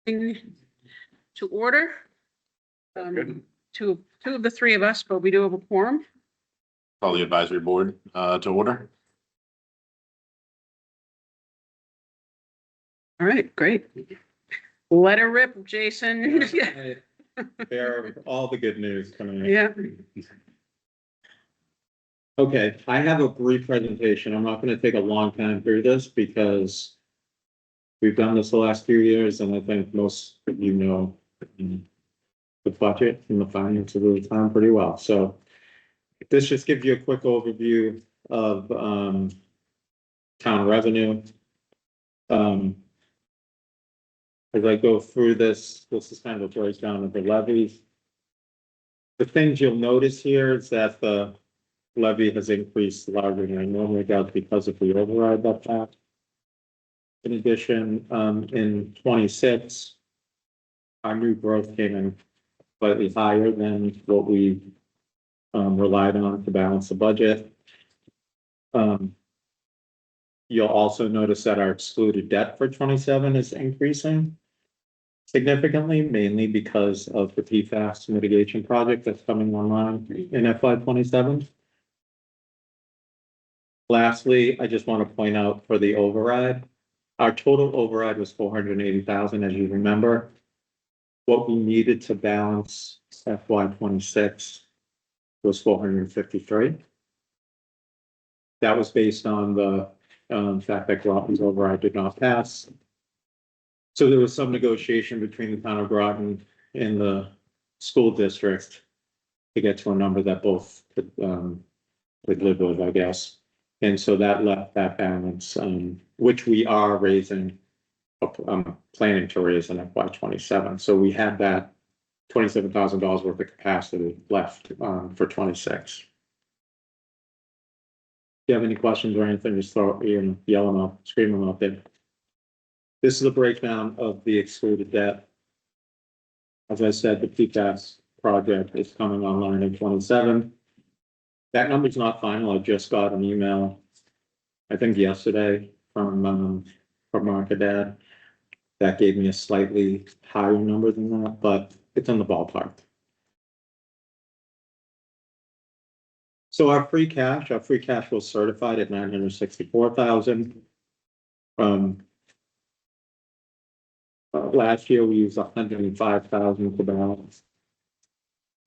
to order. Two of the three of us, but we do have a quorum. Call the advisory board to order. All right, great. Let her rip, Jason. Bear all the good news coming in. Yeah, Okay, I have a brief presentation. I'm not gonna take a long time through this because we've done this the last few years, and I think most of you know the budget and the finances of the town pretty well. So this just gives you a quick overview of town revenue. As I go through this is kind of a breakdown of the levies. The things you'll notice here is that the levy has increased larger than I normally does because of the override that passed. In addition, in 26, our new growth came in slightly higher than what we relied on to balance the budget. You'll also notice that our excluded debt for 27 is increasing significantly, mainly because of the PFAS mitigation project that's coming online in FY 27. Lastly, I just want to point out for the override, our total override was 480,000, as you remember. What we needed to balance FY 26 was 453. That was based on the fact that Groton's override did not pass. So there was some negotiation between the town of Groton and the school district to get to a number that both could live with, I guess. And so that left that balance, which we are raising, planning to raise in FY 27. So we had that $27,000 worth of capacity left for 26. If you have any questions or anything, just throw, yell them out, scream them out there. This is a breakdown of the excluded debt. As I said, the PFAS project is coming online in 27. That number's not final. I just got an email, I think yesterday, from Markadad. That gave me a slightly higher number than that, but it's in the ballpark. So our free cash was certified at 964,000. Last year we used 105,000 for balance.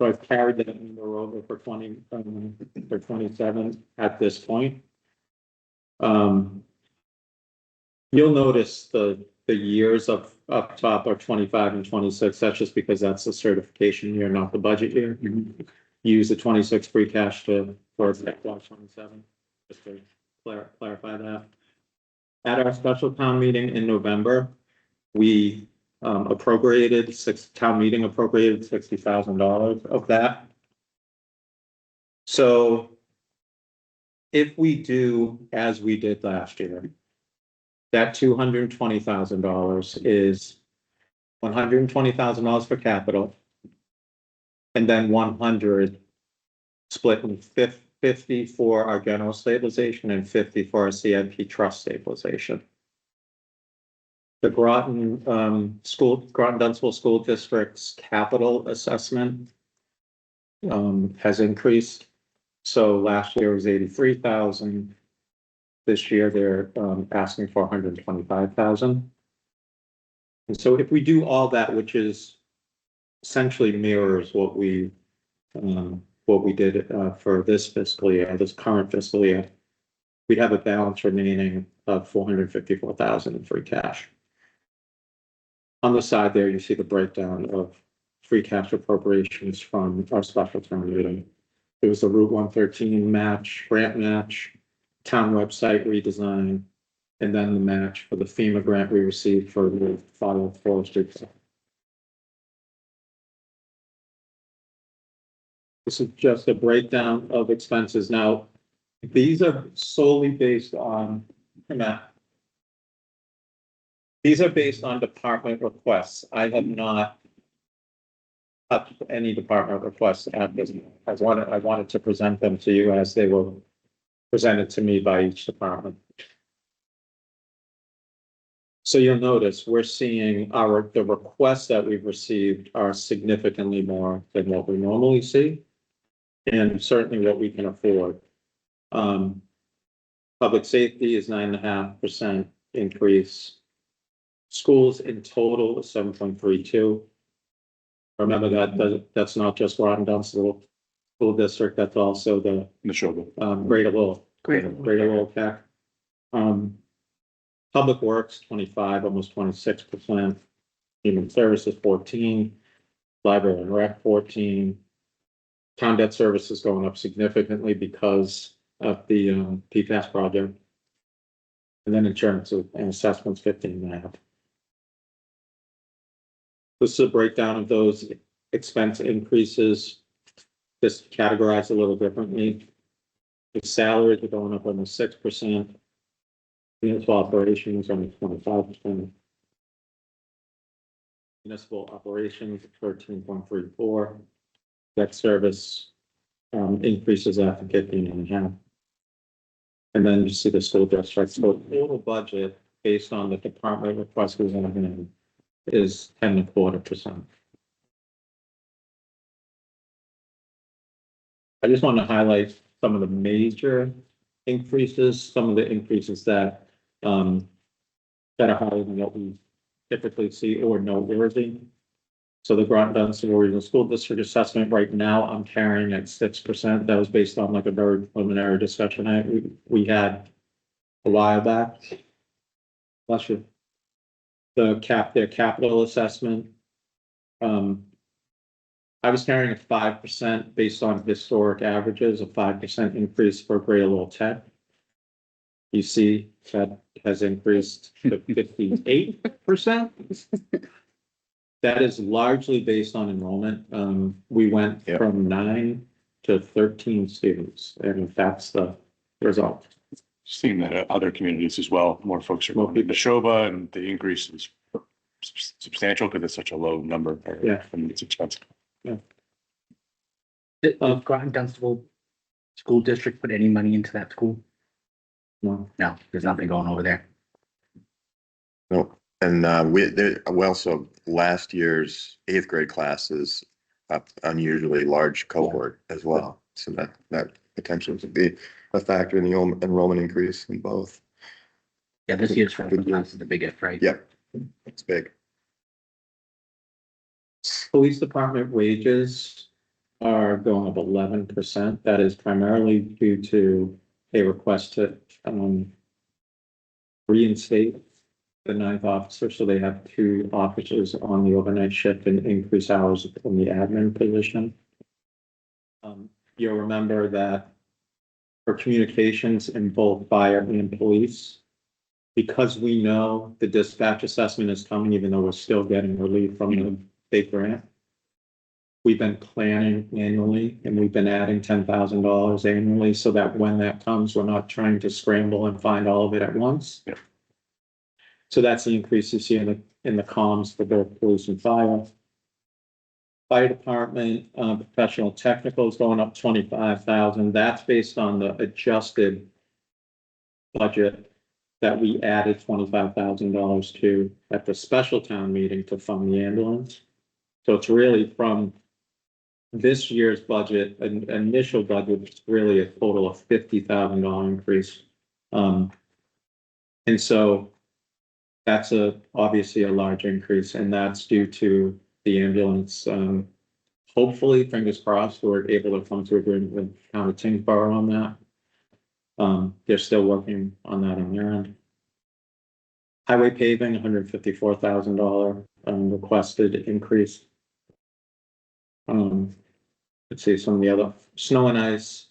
So I've carried that number over for 27 at this point. You'll notice the years up top are 25 and 26. That's just because that's the certification year, not the budget year. Use the 26 free cash for FY 27. Just to clarify that. At our special town meeting in November, we town meeting appropriated $60,000 of that. So if we do as we did last year, that $220,000 is $120,000 for capital, and then 100 split in 50 for our general stabilization and 50 for our CIP trust stabilization. The Groton Dunstable School District's capital assessment has increased. So last year was 83,000. This year they're asking for 125,000. And so if we do all that, which is essentially mirrors what we did for this fiscal year, this current fiscal year, we'd have a balance remaining of 454,000 in free cash. On the side there, you see the breakdown of free cash appropriations from our special town meeting. It was the Route 113 match, grant match, town website redesign, and then the match for the FEMA grant we received for the fire forestry. This is just a breakdown of expenses. Now, these are solely based on These are based on department requests. I have not touched any department requests at this. I wanted to present them to you as they were presented to me by each department. So you'll notice we're seeing the requests that we've received are significantly more than what we normally see. And certainly what we can afford. Public safety is 9.5% increase. Schools in total is 7.32. Remember that's not just Groton Dunstable School District, that's also the Neshoba. Greater Lowell. Greater Lowell Tech. Public Works, 25, almost 26%. Human Services, 14. Library and Rec, 14. Town Debt Services going up significantly because of the PFAS project. And then insurance and assessments, 15.5. This is a breakdown of those expense increases, just categorized a little differently. The salaries are going up almost 6%. Municipal operations only 25%. Municipal operations 13.34. Debt service increases after 15.5. And then you see the school district. So total budget based on the department request we have in is 10.25%. I just want to highlight some of the major increases, some of the increases that are higher than what we typically see or noteworthy. So the Groton Dunstable Regional School District assessment right now, I'm carrying at 6%. That was based on like a very preliminary discussion we had a while back. Bless you. Their capital assessment. I was carrying a 5% based on historic averages, a 5% increase for Greater Lowell Tech. You see that has increased to 58%. That is largely based on enrollment. We went from 9 to 13 students, and that's the result. Seeing that at other communities as well, more folks are going to Neshoba, and the increase is substantial because it's such a low number. Yeah. And it's expensive. Yeah. Did Groton Dunstable School District put any money into that school? No. No, there's nothing going over there. No, and we also, last year's 8th grade class is up unusually large cohort as well. So that potentially could be a factor in the enrollment increase in both. Yeah, this year's freshman class is the biggest, right? Yep, it's big. Police department wages are going up 11%. That is primarily due to a request to reinstate the 9th officer, so they have 2 officers on the overnight shift and increase hours in the admin position. You'll remember that for communications in both fire and police, because we know the dispatch assessment is coming, even though we're still getting relief from the state grant, we've been planning annually, and we've been adding $10,000 annually so that when that comes, we're not trying to scramble and find all of it at once. Yeah. So that's the increase you see in the comms for both police and fire. Fire department, professional technical is going up 25,000. That's based on the adjusted budget that we added $25,000 to at the special town meeting to fund the ambulance. So it's really from this year's budget, an initial budget, is really a total of $50,000 increase. And so that's obviously a large increase, and that's due to the ambulance. Hopefully, fingers crossed, we're able to come to agreement with Town of Tingsboro on that. They're still working on that on their end. Highway paving, $154,000 requested increase. Let's see some of the other snow and ice,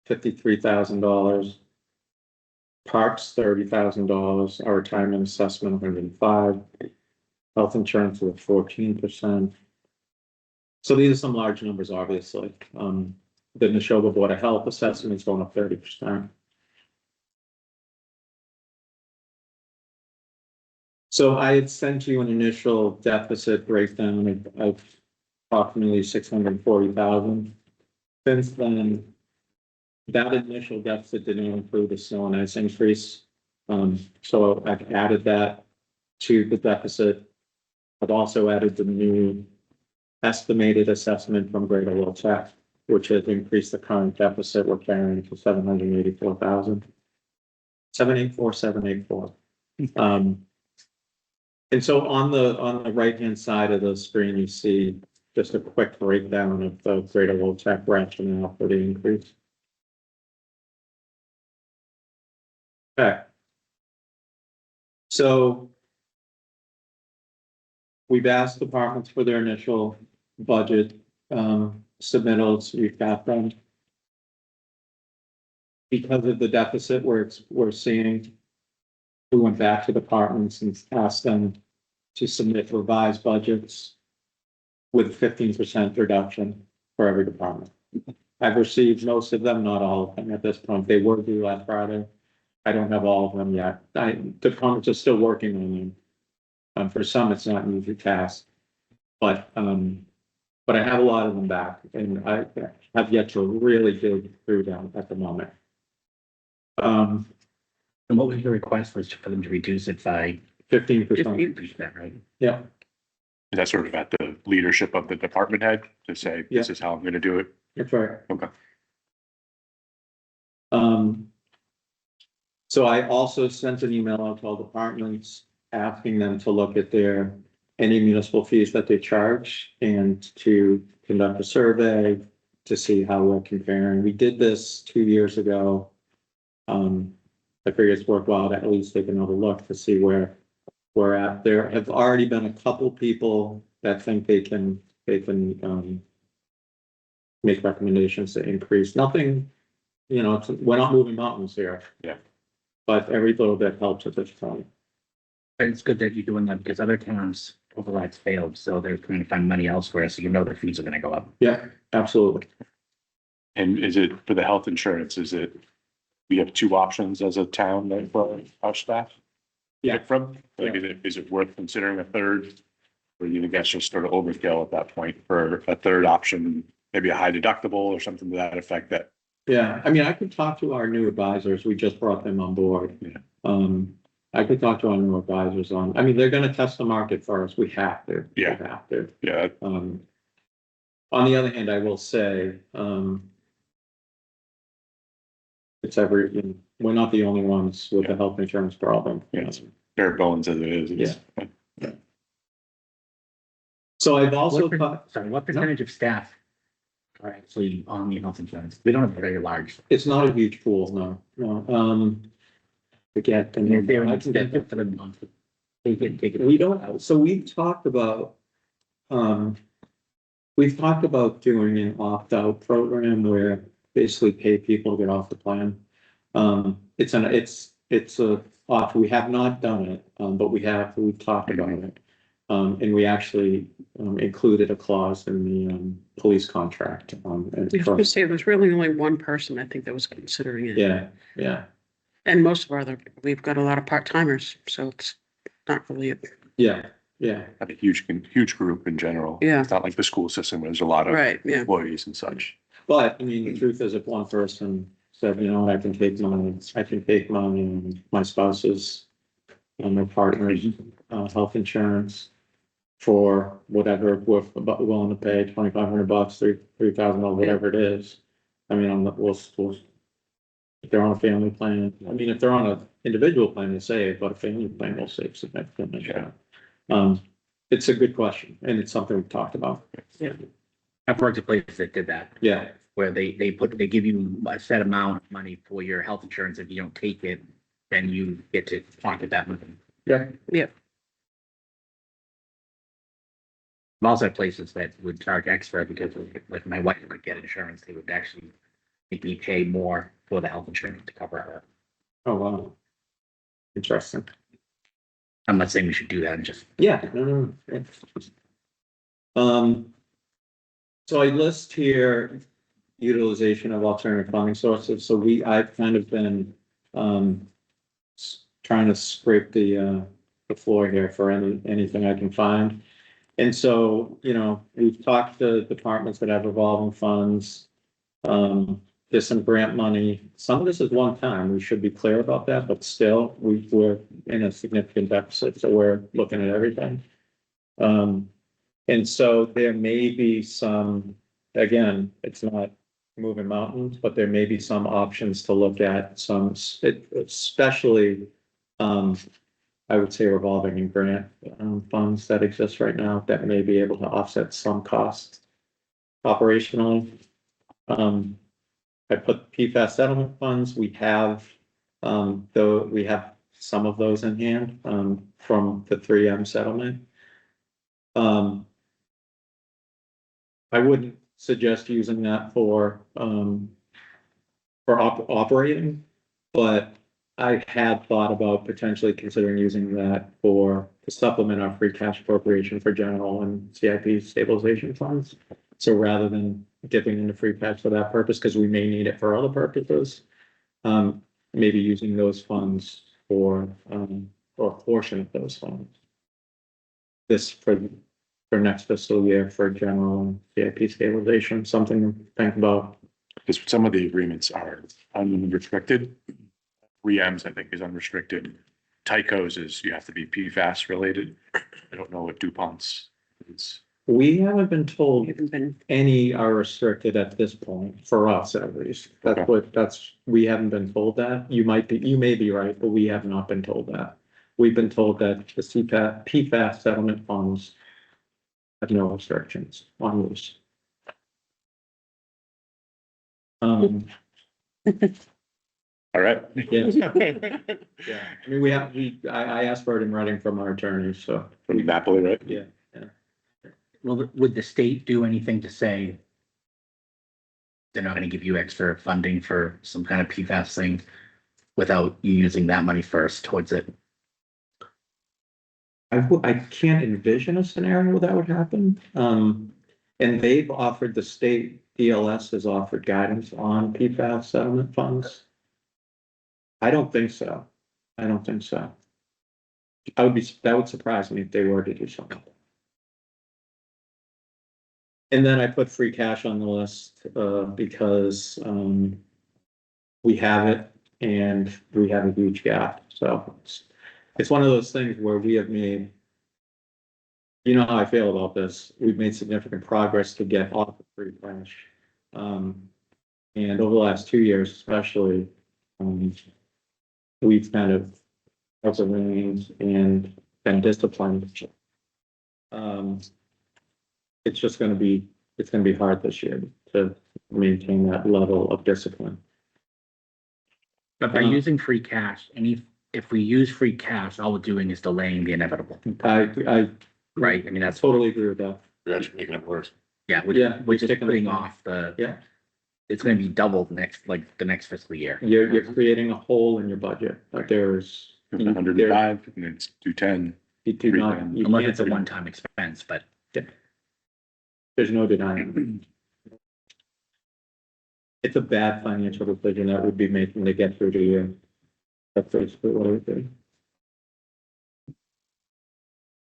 $53,000. Parks, $30,000. Our retirement assessment, $105,000. Health insurance with 14%. So these are some large numbers, obviously. The Neshoba Board of Health assessment is going up 30%. So I had sent you an initial deficit breakdown of approximately 640,000. Since then, that initial deficit didn't include the snow and ice increase. So I've added that to the deficit. I've also added the new estimated assessment from Greater Wiltshire, which has increased the current deficit we're carrying to 784,000. 784,784. And so on the right-hand side of the screen, you see just a quick breakdown of the Greater Wiltshire rationale for the increase. Okay. So we've asked departments for their initial budget submittals. We've got them. Because of the deficit we're seeing, we went back to departments and asked them to submit revised budgets with 15% reduction for every department. I've received most of them, not all of them at this point. They were due last Friday. I don't have all of them yet. Departments are still working on them. For some, it's not an easy task, but I have a lot of them back, and I have yet to really dig through them at the moment. And what was your request for them to reduce it by 15%. 15%, right? Yeah, Is that sort of at the leadership of the department head to say, this Yeah. is how I'm gonna do it? that's right. Okay. So I also sent an email out to all departments asking them to look at any municipal fees that they charge and to conduct a survey to see how we're comparing. We did this 2 years ago. I figure it's worthwhile to at least take another look to see where we're at. There have already been a couple people that think they can make recommendations to increase. Nothing, we're not moving mountains here. Yeah. But every little bit helps at this time. But it's good that you're doing that because other towns overrides failed, so they're trying to find money elsewhere, so their fees are gonna go up. Yeah, absolutely. And is it for the health insurance, we have two options as a town that for our staff? Yeah. Pick from, like, is it worth considering a third? Or you think that's just sort of overkill at that point for a third option, maybe a high deductible or something to that effect that, Yeah, I mean, I could talk to our new advisors. We just brought them on board. Yeah. I could talk to our new advisors they're gonna test the market first. We have to. Yeah. We have to. yeah, On the other hand, I will say, we're not the only ones with the health insurance problem. Yeah, it's bare bones as it is. It's- So I've also What percentage of staff are actually on the health insurance? We don't have a very large. it's not a huge pool, no. Forget. And if they're an I can get incentive for them to take it. We don't, so we've talked about doing an opt-out program where basically pay people to get off the plan. It's a offer. We have not done it, but we've talked about it. And we actually included a clause in the police contract. I was gonna say, there's really only one person I think that was considering it. Yeah. And most of we've got a lot of part-timers, so it's not really, Yeah. Not a huge group in general. Yeah. It's not like the school system where there's a lot of right, yeah. employees and such. But I mean, the truth is if one person said, I can take my spouse's and my partner's health insurance for whatever we're willing to pay, $2,500, $3,000 or whatever it is. I mean, if they're on a family plan, if they're on an individual plan, they save, but a family plan will save significantly. Yeah. It's a good question, and it's something we've talked about. I've worked at places that did that, Yeah, where they give you a set amount of money for your health insurance. If you don't take it, then you get to pocket that money. yeah. I've also had places that would charge extra because if my wife would get insurance, they would actually make me pay more for the health insurance to cover her. Oh, wow. Interesting. I'm not saying we should do that, I'm just. Yeah, no. So I list here utilization of alternative funding sources. So I've kind of been trying to scrape the floor here for anything I can find. And so, we've talked to departments that have revolving funds. there's some grant money. Some of this is one time. We should be clear about that, but still, we're in a significant deficit, so we're looking at everything. And so there may be some, again, it's not moving mountains, but there may be some options to look at, some, especially, I would say revolving and grant, funds that exist right now that may be able to offset some costs operationally. I put PFAS settlement funds, we have, though, we have some of those in hand, from the 3M settlement. I wouldn't suggest using that for operating, but I had thought about potentially considering using that to supplement our free cash appropriation for general and CIP stabilization funds. So rather than dipping into free cash for that purpose, because we may need it for other purposes, maybe using those funds or a portion of those funds. This for next fiscal year for general and CIP stabilization, something to think about. Because some of the agreements are unrestricted. 3Ms, I think, is unrestricted. Tyco's is you have to be PFAS related. I don't know what DuPont's is. We haven't been told Haven't been, any are restricted at this point, for us at least. Okay. We haven't been told that. You may be right, but we have not been told that. We've been told that the PFAS settlement funds have no restrictions on use. All right. Yes. Yeah, I mean, I asked for it in writing from our attorneys, so. From Napoli, right? Yeah. Well, would the state do anything to say they're not gonna give you extra funding for some kind of PFAS thing without you using that money first towards it? I can't envision a scenario that would happen. And they've offered, the state DLS has offered guidance on PFAS settlement funds. I don't think so. I don't think so. That would surprise me if they were to do something. And then I put free cash on the list, because, we have it and we have a huge gap. So it's one of those things where we have made, you know how I feel about this. We've made significant progress to get off of free cash. And over the last 2 years, especially, we've kind of held the reins and been disciplined. It's just gonna be hard this year to maintain that level of discipline. But by using free cash, if we use free cash, all we're doing is delaying the inevitable, I right? I mean, that's, totally agree with that. You're actually making it worse. yeah, Yeah, we're just taking putting the- off Yeah. it's gonna be double the next fiscal year. You're creating a hole in your budget, but there's. 105 and it's 210. You do not, you Unless can't, it's a one-time expense, but there's no denying. It's a bad financial decision that would be making to get through the year. That's basically what I would do.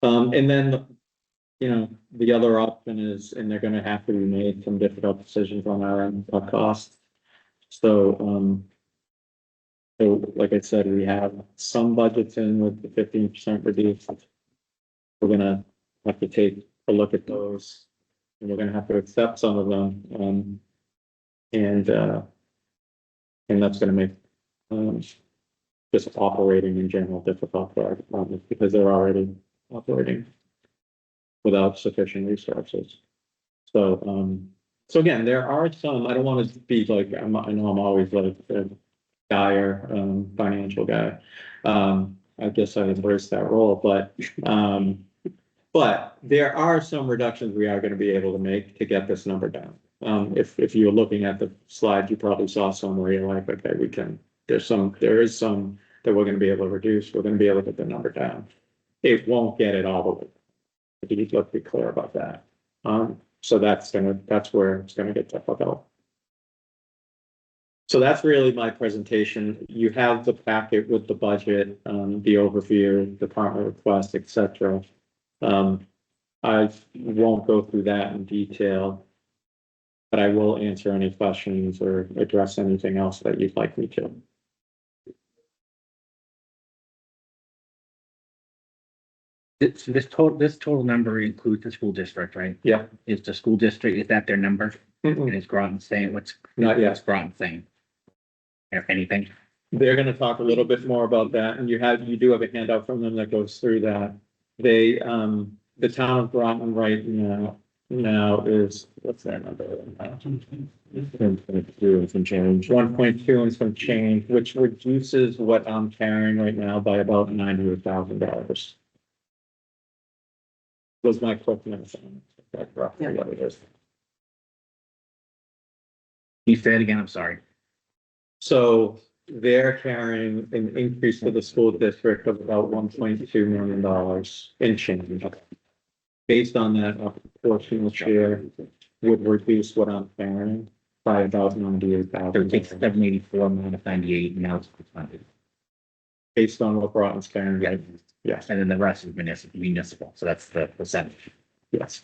And then, you know, the other option is, and they're gonna have to be made some difficult decisions on our end, our costs. So, like I said, we have some budgets in with the 15% reduced. We're gonna have to take a look at those, and we're gonna have to accept some of them, and that's gonna make, just operating in general difficult for our department, because they're already operating without sufficient resources. So, so again, there are some, I don't want to be like, I know I'm always like a dire, financial guy. I guess I embrace that role, but there are some reductions we are gonna be able to make to get this number down. If you're looking at the slide, you probably saw some where you're like, okay, there is some that we're gonna be able to reduce, we're gonna be able to get the number down. It won't get it all the way. Let's be clear about that. So that's where it's gonna get difficult. So that's really my presentation. You have the packet with the budget, the overview, department request, etc. I won't go through that in detail. But I will answer any questions or address anything else that you'd like me to. This total number includes the school district, right? Yeah. Is the school district, is that their number? And is Groton saying, Not yet. what's Groton saying? If anything, They're gonna talk a little bit more about that, and you do have a handout from them that goes through that. They, the town of Groton right now is, what's that number? 1.2 and some change. 1.2 and some change, which reduces what I'm carrying right now by about $900,000. Was my quick math on it. That's roughly what it is. can you say it again? I'm sorry. So they're carrying an increase for the school district of about $1.2 million in change. Based on that, a proportional share would reduce what I'm carrying by about So it takes $98,000. 784 minus 98, and now it's 600. Based on what Groton's carrying, right? Yes, And then the rest is municipal, so that's the percentage. yes.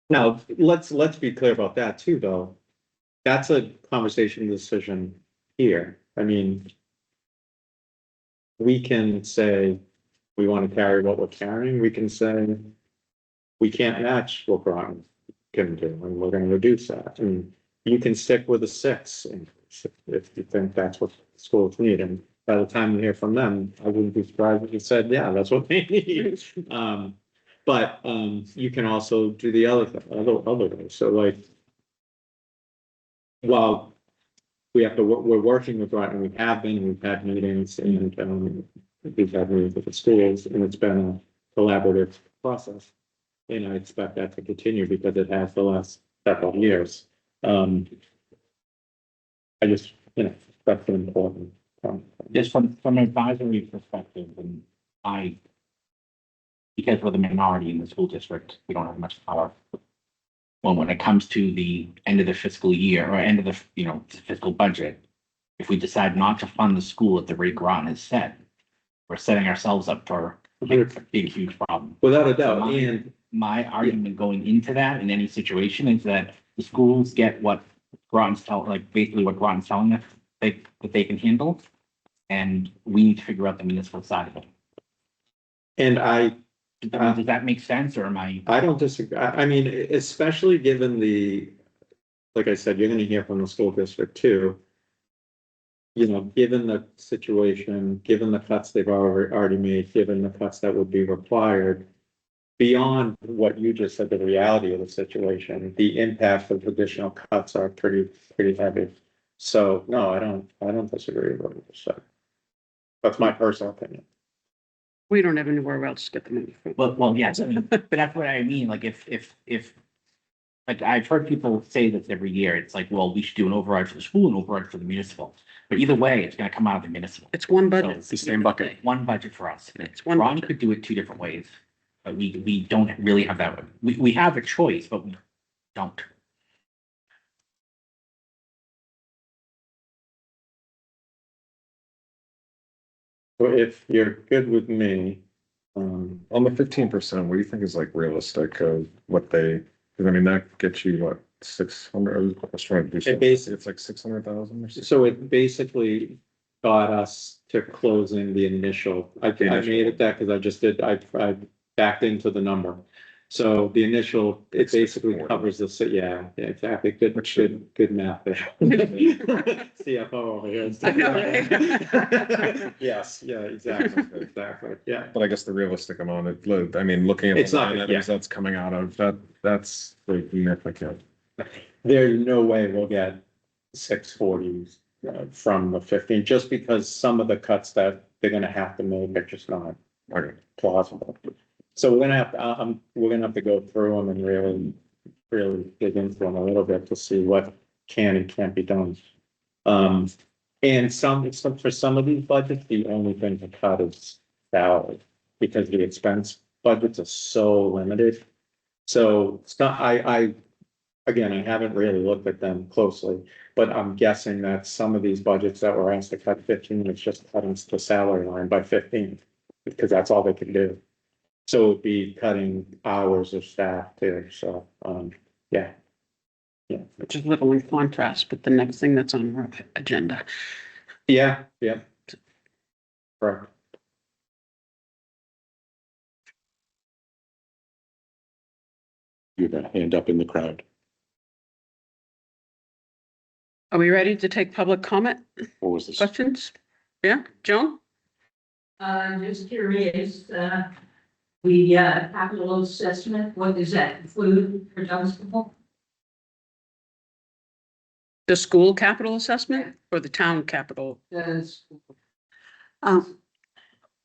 Now, let's be clear about that too, though. That's a conversation decision here. I mean, we can say we want to carry what we're carrying. We can say we can't match what Groton can do, and we're going to reduce that. And you can stick with a 6 increase if you think that's what schools need. And by the time you hear from them, I wouldn't be surprised if you said, yeah, that's what they need. But you can also do the other way. So like, while we have to, we're working with Groton, we have been, we've had meetings and we've had meetings with the schools, and it's been a collaborative process. And I expect that to continue because it has the last several years. I just, that's an important. Just from an advisory perspective, and because we're the minority in the school district, we don't have much power. Well, when it comes to the end of the fiscal year or end of the, fiscal budget, if we decide not to fund the school at the rate Groton has set, we're setting ourselves up for a big, huge problem. Without a doubt, and My argument going into that in any situation is that the schools get what Groton's basically what Groton's telling us that they can handle. And we need to figure out the municipal side of it. and Does that make sense, or am I? I don't disagree. I mean, especially given like I said, you're gonna hear from the school district too. Given the situation, given the cuts they've already made, given the cuts that would be required. Beyond what you just said, the reality of the situation, the impact of additional cuts are pretty heavy. So, no, I don't disagree with what you just said. That's my personal opinion. We don't have anywhere else to get the money from. Well, yes, but that's what I mean, like if, like I've heard people say this every year, it's like, well, we should do an override for the school and override for the municipal. But either way, it's gonna come out of the municipal. It's one budget. It's the same bucket. One budget for us. It's one Ron budget. could do it two different ways, but we don't really have that. We have a choice, but we don't. So if you're good with me, On the 15%, what do you think is like realistic of what they, because I mean, that gets you what, 600, I was trying to do something. basically- It's like 600,000 or something. so it basically got us to closing the initial, I made it that because I just did, I backed into the number. So the initial, it basically 640. covers the, yeah, exactly, good math there. CFO over here. I know, right? Yes, yeah, exactly, yeah. But I guess the realistic amount, I mean, looking at It's the not- line items that's coming out of that's significant. There's no way we'll get 640s from the 15, just because some of the cuts that they're gonna have to make are just not Okay. plausible. So we're gonna have to go through them and really dig into them a little bit to see what can and can't be done. And for some of these budgets, the only thing to cut is salary, because the expense budgets are so limited. So it's not, again, I haven't really looked at them closely, but I'm guessing that some of these budgets that were asked to cut 15, it's just cutting the salary line by 15, because that's all they can do. So it'd be cutting hours of staff too, so, yeah, which is a little in contrast with the next thing that's on our agenda. Yeah, yeah. Correct. You have a hand up in the crowd. Are we ready to take public comment, What was this? questions? Yeah, Joan? Just curious, the capital assessment, what does that include for Dunstable? The school capital assessment or the town capital? Does,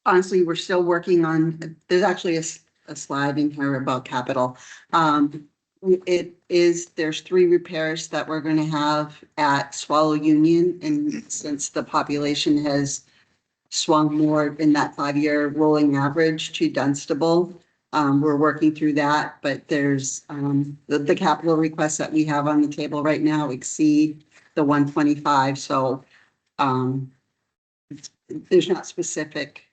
Honestly, we're still working on, there's actually a slide in here about capital. There's 3 repairs that we're gonna have at Swallow Union, and since the population has swung more in that 5-year rolling average to Dunstable, we're working through that, but there's, the capital requests that we have on the table right now exceed the 125, so, there's not specific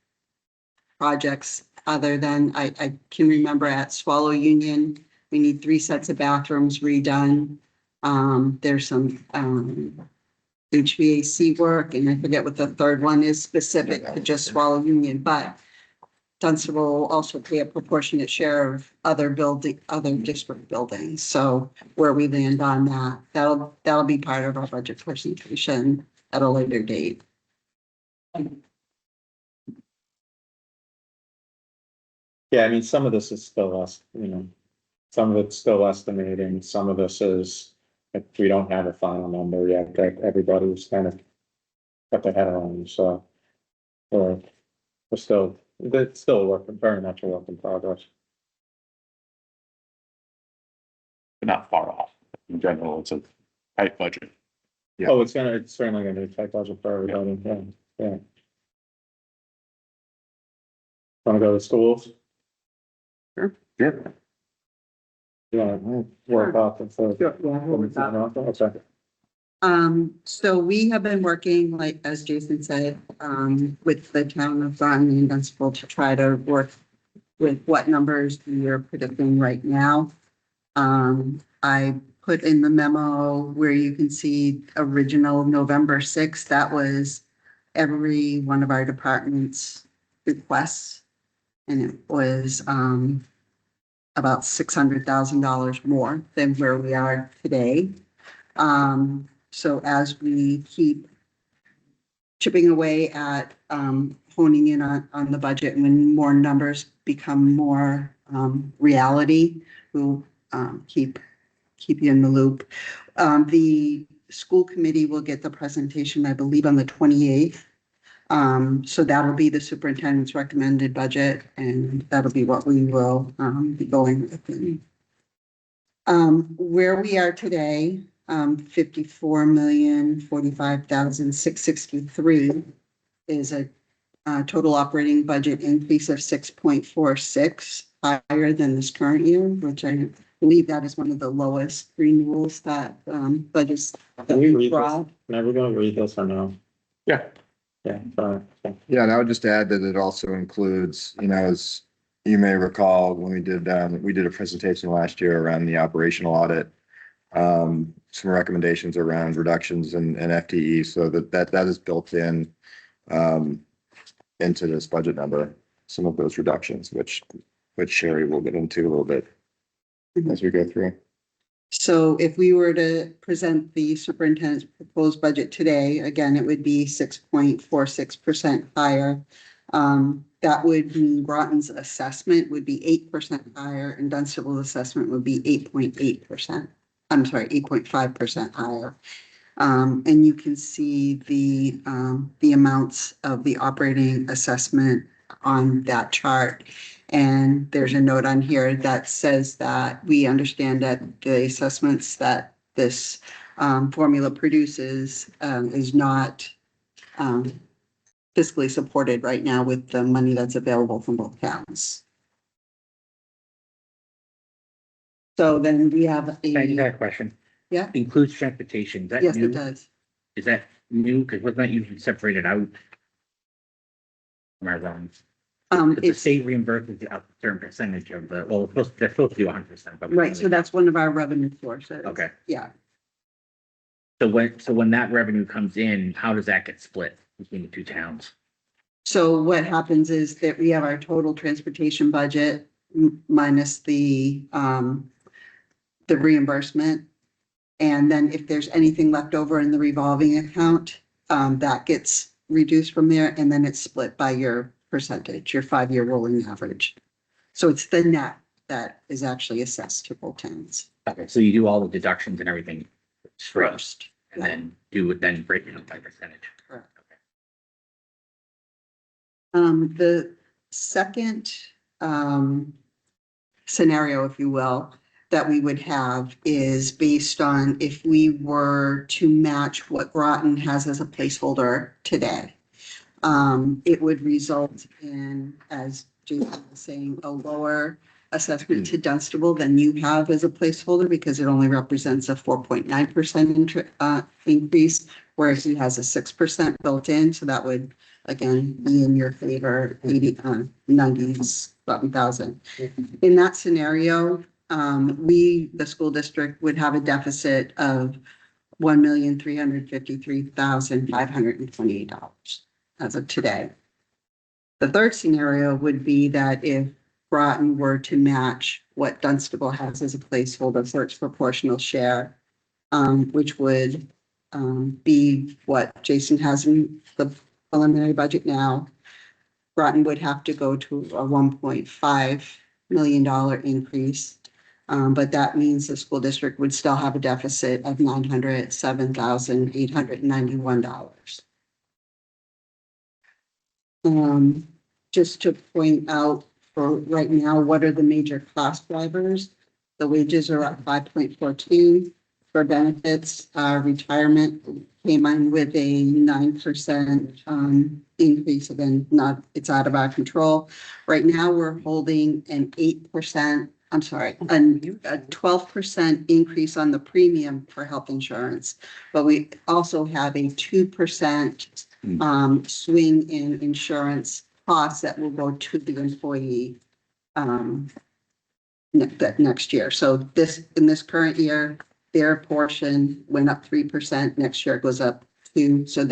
projects other than I can remember at Swallow Union, we need 3 sets of bathrooms redone. There's some HVAC work, and I forget what the third one is specific to just Swallow Union, but Dunstable will also pay a proportionate share of other district buildings. So where we land on that, that'll be part of our budget presentation at a later date. Yeah, I mean, some of this is still some of it's still estimating, some of this is, if we don't have a final number yet, that everybody's kind of got their head around, so. It's still a work, very much a work in progress. But not far off. In general, it's a tight budget. Yeah. Oh, it's certainly gonna be a tight budget for everybody, yeah. Wanna go to schools? Sure. You wanna work off and so. Okay. So we have been working, like, as Jason said, with the town of Groton and Dunstable to try to work with what numbers we are predicting right now. I put in the memo where you can see original November 6th, that was every one of our departments' requests. And it was, about $600,000 more than where we are today. So as we keep chipping away at honing in on the budget, and when more numbers become more reality, we'll keep you in the loop. The school committee will get the presentation, I believe, on the 28th. So that'll be the superintendent's recommended budget, and that'll be what we will be going with. Where we are today, 54,045,663 is a total operating budget increase of 6.46, higher than this current year, which I believe that is one of the lowest renewals that budgets that Can we we read brought. this? Can everyone read this or no? Yeah. Yeah, sorry. Yeah, and I would just add that it also includes, as you may recall, when we did a presentation last year around the operational audit. Some recommendations around reductions in FTE, so that is built in into this budget number, some of those reductions, which Sherry will get into a little bit as we go through. So if we were to present the superintendent's proposed budget today, again, it would be 6.46% higher. That would mean Groton's assessment would be 8% higher, and Dunstable's assessment would be 8.8%. I'm sorry, 8.5% higher. And you can see the amounts of the operating assessment on that chart. And there's a note on here that says that we understand that the assessments that this formula produces is not fiscally supported right now with the money that's available from both towns. So then we have I just had a, a question. Yeah. Includes transportation, is that yes, new? it does. Is that new? Because wasn't that usually separated out? Am I wrong? But the It's state reimburses a certain percentage of the, well, they're supposed to do 100%, but. right. So that's one of our revenue sources. Okay. Yeah. So when that revenue comes in, how does that get split between the two towns? So what happens is that we have our total transportation budget minus the reimbursement. And then if there's anything left over in the revolving account, that gets reduced from there, and then it's split by your percentage, your 5-year rolling average. So it's the net that is actually assessed to both towns Okay, so you do all the deductions and everything straight, first. and then break it up by percentage. Correct. The second scenario, if you will, that we would have is based on if we were to match what Groton has as a placeholder today. It would result in, as Jason was saying, a lower assessment to Dunstable than you have as a placeholder because it only represents a 4.9% increase, whereas he has a 6% built in. So that would, again, be in your favor, 90,000. In that scenario, the school district would have a deficit of $1,353,528 as of today. The third scenario would be that if Groton were to match what Dunstable has as a placeholder for its proportional share, which would be what Jason has in the preliminary budget now, Groton would have to go to a $1.5 million increase. But that means the school district would still have a deficit of $907,891. Just to point out for right now, what are the major cost drivers? The wages are up 5.42. For benefits, retirement came in with a 9% increase. Again, it's out of our control. Right now, we're holding an 8%. I'm sorry, a 12% increase on the premium for health insurance, but we also have a 2% swing in insurance costs that will go to the employee next year. So in this current year, their portion went up 3%. Next year it goes up 2%. So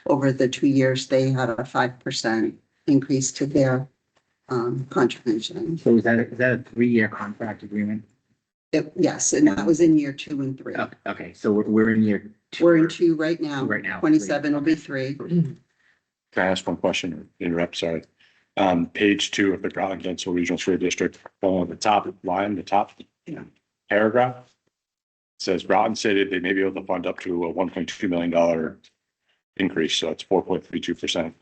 over the 2 years, they had a 5% increase to their contribution. So is that a 3-year contract agreement? Yes, and that was in year 2 and 3. Okay, so we're in year 2. We're in 2 right now. Right now. 27 will be 3. Can I ask one question or interrupt? Sorry. Page 2 of the Groton Dental Regional School District, the top line, the top paragraph says Groton stated they may be able to fund up to a $1.2 million increase. So it's 4.32%.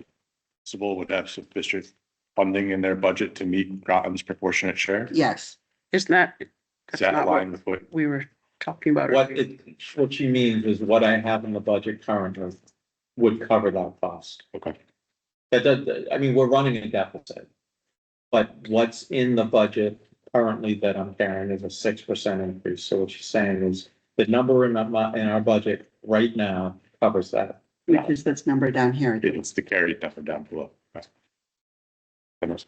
Dunstable would have sufficient funding in their budget to meet Groton's proportionate share. Yes. Isn't that? Is that's that not aligned with what? We were talking about. What earlier. what she means is what I have in the budget currently would cover that cost. Okay. I mean, we're running a deficit. But what's in the budget currently that I'm carrying is a 6% increase. So what she's saying is the number in our budget right now covers that. Which is this number down here. It's the carried number down below. It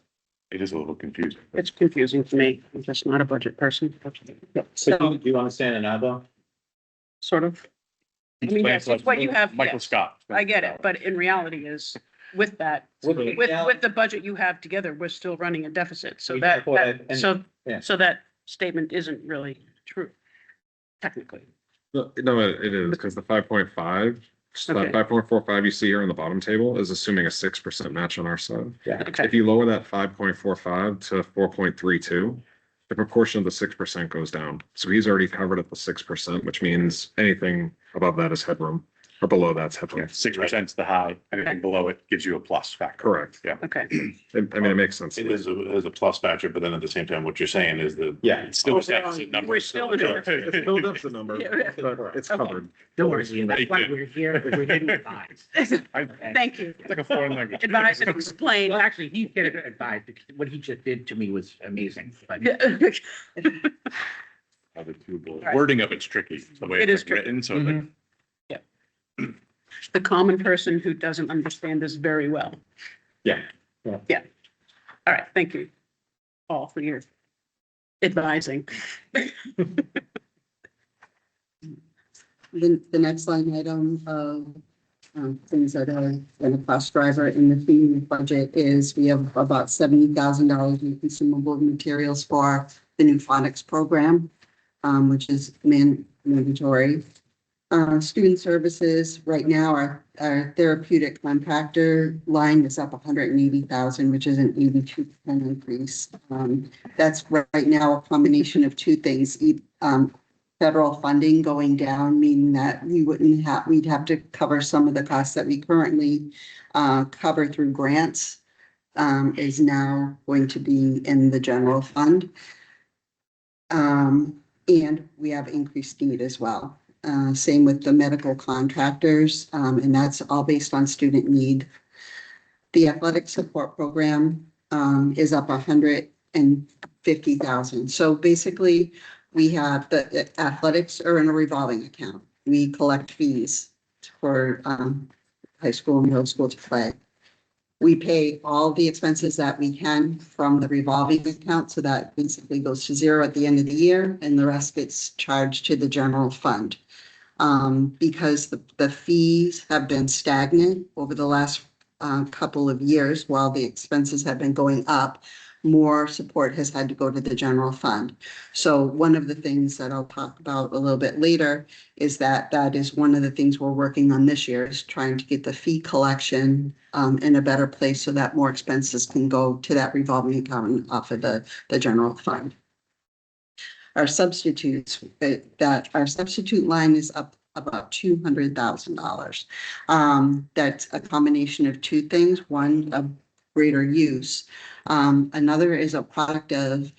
is a little confusing. It's confusing to me. I'm just not a budget person. So do you understand it now, though? Sort of. I mean, yes, it's what you have. Michael yes. Scott. I get it, but in reality is with that, With with the budget you have together, we're still running a deficit. So We- that, and- yeah. so that statement isn't really true. Technically. No, it is, because the 5.5, Okay. 5.45 you see here in the bottom table is assuming a 6% match on our side. Yeah. Okay. If you lower that 5.45 to 4.32, the proportion of the 6% goes down. So he's already covered at the 6%, which means anything above that is headroom, or below that's headroom. 6% is the high. Anything below it gives you a plus factor. Correct. Yeah. Okay. I mean, it makes sense. It is a plus factor, but then at the same time, what you're saying is that Yeah. It's still a deficit number. We're still in it. It's still up the number, Yeah. but it's Okay. covered. Don't worry, that's why we're here, we're getting advised. Thank you. It's like a foreign language. Advise and explain. Well, actually, he's getting advised, because what he just did to me was amazing, but Other two bullets. Right. Wording of it's tricky. The way It it's is tricky. written, so like, The common person who doesn't understand this very well. Yeah. Yeah. All right, thank you all for your advising. the next line item of things that are in a cost driver in the fee budget is we have about $70,000 in consumable materials for the new phonics program, which is mandatory. Student services, right now, our therapeutic contractor line is up 180,000, which is an 82% increase. That's right now a combination of two things. Federal funding going down, meaning that we'd have to cover some of the costs that we currently cover through grants, is now going to be in the general fund. And we have increased need as well. Same with the medical contractors, and that's all based on student need. The athletic support program is up 150,000. So basically, we have the athletics are in a revolving account. We collect fees for high school and middle school to play. We pay all the expenses that we can from the revolving account, so that basically goes to zero at the end of the year, and the rest gets charged to the general fund. Because the fees have been stagnant over the last couple of years, while the expenses have been going up, more support has had to go to the general fund. So one of the things that I'll talk about a little bit later is that is one of the things we're working on this year, is trying to get the fee collection in a better place so that more expenses can go to that revolving account off of the general fund. Our substitutes, our substitute line is up about $200,000. That's a combination of two things. One, a greater use. Another is a product of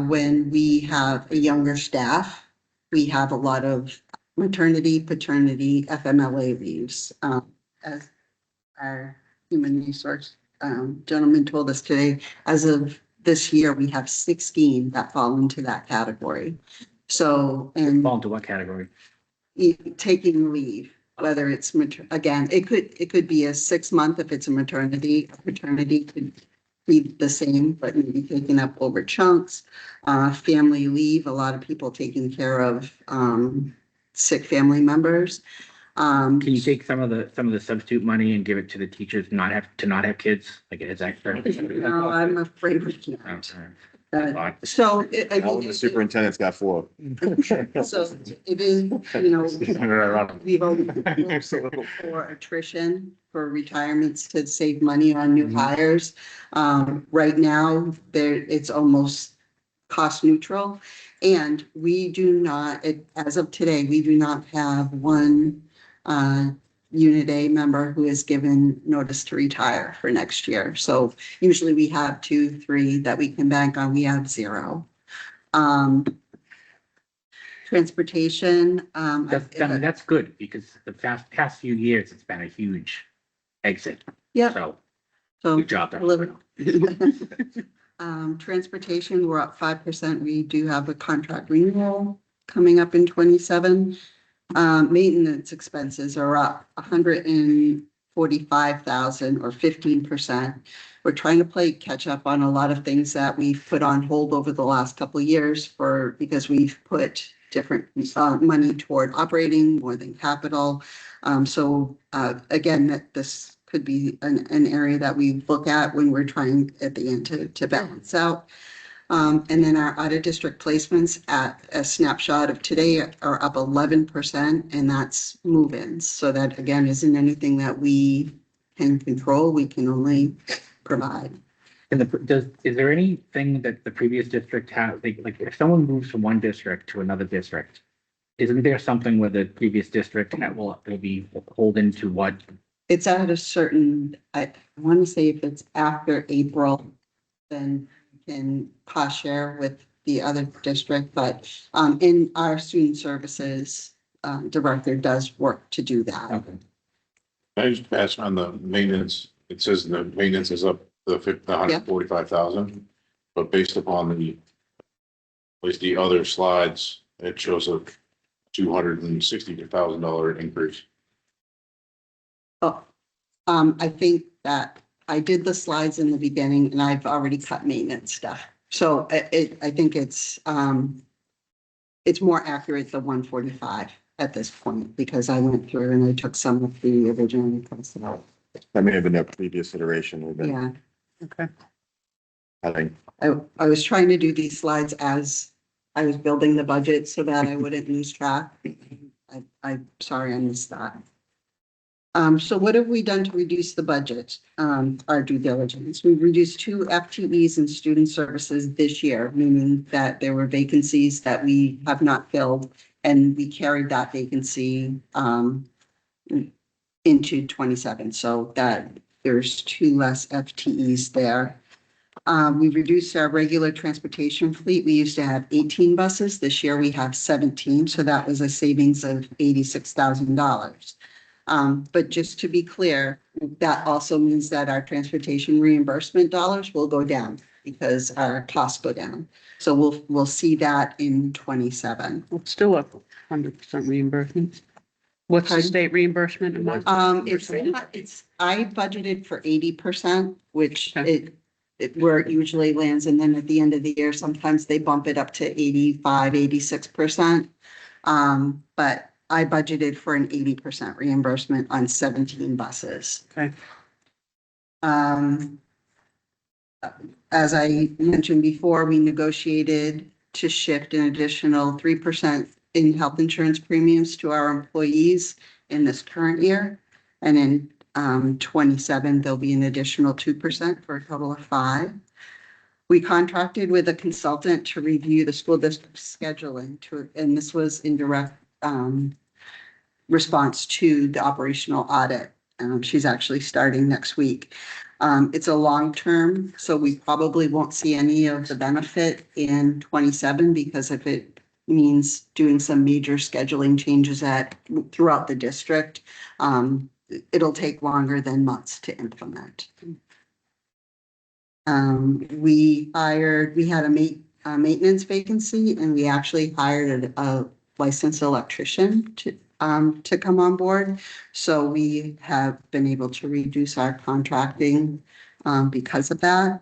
when we have a younger staff, we have a lot of maternity, paternity, FMLA leaves. As our human resource gentleman told us today, as of this year, we have 16 that fall into that category. So, and Fall into what category? taking leave, whether it's again, it could be a 6 month if it's a maternity. A paternity could be the same, but maybe taken up over chunks. Family leave, a lot of people taking care of sick family members. Can you take some of the substitute money and give it to the teachers not have kids, like it is extra? No, I'm afraid we can't. Fine. So, I Now mean, the superintendent's got 4. so it is, we've always for attrition, for retirements to save money on new hires. Right now, it's almost cost neutral. And we do not, as of today, we do not have one Unit A member who has given notice to retire for next year. So usually we have 2, 3 that we can bank on. We have 0. Transportation. That's good, because the past few years, it's been a huge exit. Yeah. So, So good job there. Transportation, we're up 5%. We do have a contract renewal coming up in 27. Maintenance expenses are up 145,000 or 15%. We're trying to play catch up on a lot of things that we've put on hold over the last couple of years because we've put different money toward operating more than capital. So again, this could be an area that we look at when we're trying at the end to balance out. And then our out-of-district placements at a snapshot of today are up 11%, and that's move-ins. So that, again, isn't anything that we can control. We can only provide. And is there anything that the previous district had, like if someone moves from one district to another district, isn't there something where the previous district that will be beholden to what? It's at a certain, I want to say if it's after April, then can cost share with the other district, but in our student services director does work to do that. Okay. I just pass on the maintenance. It says the maintenance is up the 145,000, but based upon at least the other slides, it shows a $260,000 increase. Oh, I think that I did the slides in the beginning and I've already cut maintenance stuff. So I think it's more accurate than 145. at this point, because I went through and I took some of the original requests out. That may have been a previous iteration we've been Yeah, Okay. having. I was trying to do these slides as I was building the budget so that I wouldn't lose track. I'm sorry I missed that. So what have we done to reduce the budget? Our due diligence. We've reduced 2 FTEs in student services this year, meaning that there were vacancies that we have not filled, and we carried that vacancy into 27, so that there's 2 less FTEs there. We reduced our regular transportation fleet. We used to have 18 buses. This year we have 17, so that was a savings of $86,000. But just to be clear, that also means that our transportation reimbursement dollars will go down because our costs go down. So we'll see that in 27. It's still up 100% reimbursement. What's the Pardon? state reimbursement amount? I budgeted for 80%, which Okay. where it usually lands, and then at the end of the year, sometimes they bump it up to 85, 86%. But I budgeted for an 80% reimbursement on 17 buses. Okay. As I mentioned before, we negotiated to shift an additional 3% in health insurance premiums to our employees in this current year. And in 27, there'll be an additional 2% for a total of 5%. We contracted with a consultant to review the school district scheduling and this was in direct response to the operational audit. She's actually starting next week. It's a long term, so we probably won't see any of the benefit in 27 because if it means doing some major scheduling changes throughout the district, it'll take longer than months to implement. We had a maintenance vacancy and we actually hired a licensed electrician to come on board. So we have been able to reduce our contracting because of that.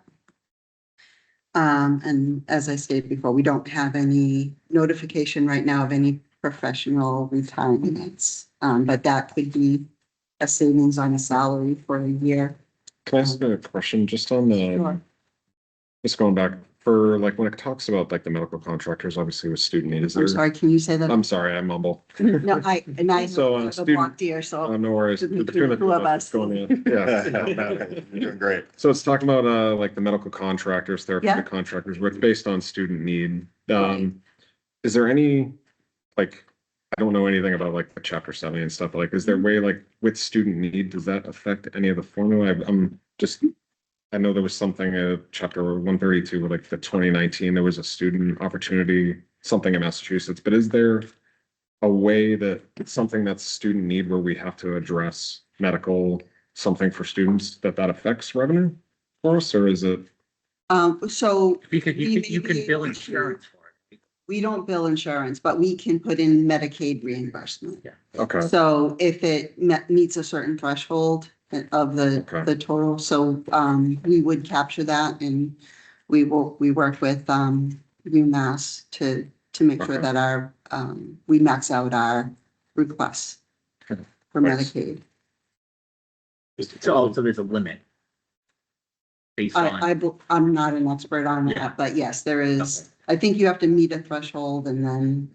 And as I stated before, we don't have any notification right now of any professional retirements. But that could be a savings on a salary for a year. Can I ask a question just on Sure. just going back for like, when it talks about like the medical contractors, obviously with student need, is there? I'm sorry, can you say that? I'm sorry, I mumble. No, I So, have a student- blocked ear, so. No worries. Between Between the two of us. going in. Yeah. You're doing great. So it's talking about like the medical contractors, Yeah. therapeutic contractors, where it's based on student need. Right. Is there any, like, I don't know anything about like the chapter 70 and stuff, like, is there a way like with student need, does that affect any of the formula? I know there was something, chapter 132, like the 2019, there was a student opportunity, something in Massachusetts, but is there a way that something that's student need where we have to address medical, something for students that affects revenue for us, or is it? So Because We you may can be bill able to- insurance for it. we don't bill insurance, but we can put in Medicaid reimbursement. Okay, So if it meets a certain threshold of Okay. the total, so we would capture that and we work with UMass to make sure Okay. that we max out our requests Okay. for Thanks. Medicaid. So also there's a limit. Based on, I'm not an expert on Yeah. that, but yes, there is. I think you have to meet a threshold and then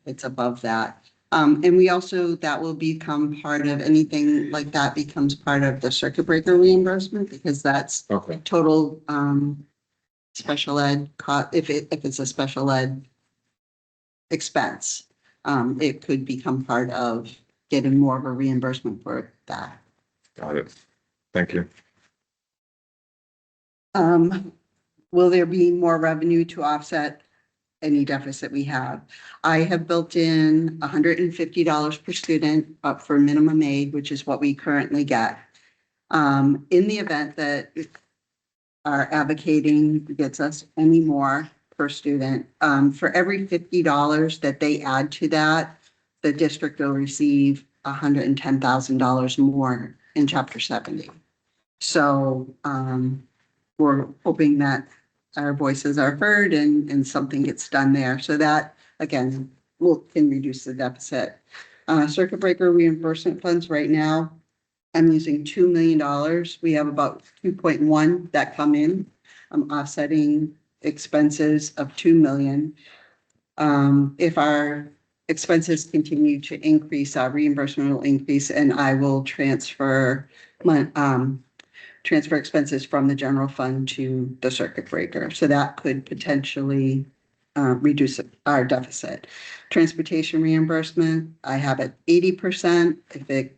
it's above that. And we also, that will become part of anything like that becomes part of the circuit breaker reimbursement because that's okay, total special ed if it's a special ed expense. It could become part of getting more of a reimbursement for that. got it. Thank you. Will there be more revenue to offset any deficit we have? I have built in $150 per student up for minimum aid, which is what we currently get. In the event that our advocating gets us any more per student, for every $50 that they add to that, the district will receive $110,000 more in chapter 70. So, we're hoping that our voices are heard and something gets done there. So that, again, can reduce the deficit. Circuit breaker reimbursement funds right now, I'm using $2 million. We have about 2.1 that come in. I'm offsetting expenses of 2 million. If our expenses continue to increase, our reimbursement will increase, and I will transfer transfer expenses from the general fund to the circuit breaker. So that could potentially reduce our deficit. Transportation reimbursement, I have it 80%. If it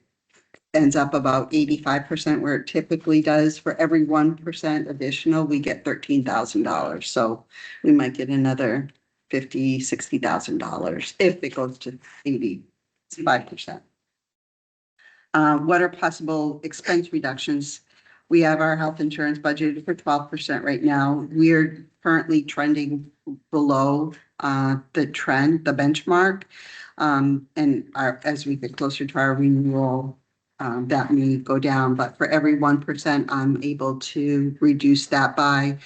ends up about 85% where it typically does, for every 1% additional, we get $13,000. So we might get another $50,000-$60,000 if it goes to 85%. What are possible expense reductions? We have our health insurance budgeted for 12% right now. We're currently trending below the trend, the benchmark. And as we get closer to our renewal, that may go down, but for every 1%, I'm able to reduce that by,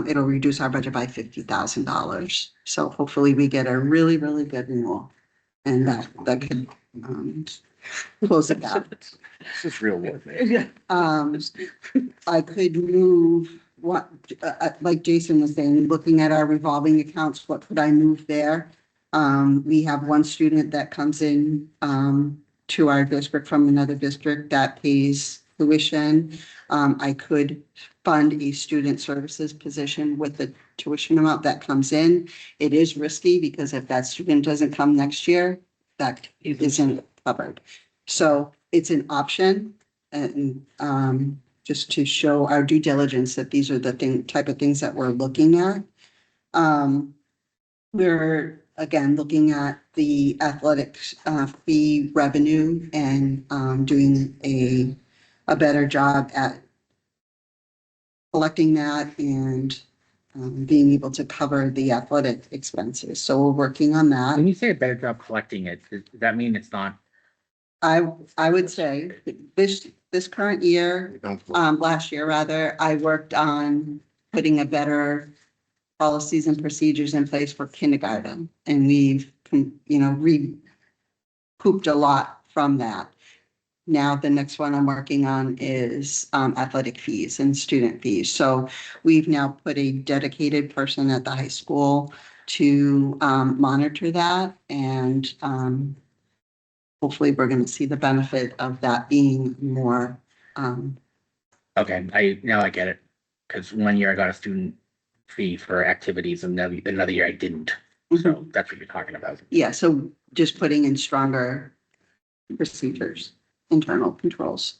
it'll reduce our budget by $50,000. So hopefully we get a really, really good renewal, and that can close it out. This is real work. I could move like Jason was saying, looking at our revolving accounts, what could I move there? We have one student that comes in, to our district from another district that pays tuition. I could fund a student services position with the tuition amount that comes in. It is risky because if that student doesn't come next year, that isn't covered. So it's an option, and just to show our due diligence that these are the type of things that we're looking at. We're again looking at the athletics fee revenue and doing a better job at collecting that and being able to cover the athletic expenses. So we're working on that. When you say a better job collecting it, does that mean it's not? I would say this current year, last year rather, I worked on putting a better policies and procedures in place for kindergarten, and we've, recouped a lot from that. Now, the next one I'm working on is athletic fees and student fees. So we've now put a dedicated person at the high school to monitor that, and hopefully we're going to see the benefit of that being more. Okay, now I get it. Because one year I got a student fee for activities and another year I didn't. So that's what you're talking about. Yeah, so just putting in stronger procedures, internal controls.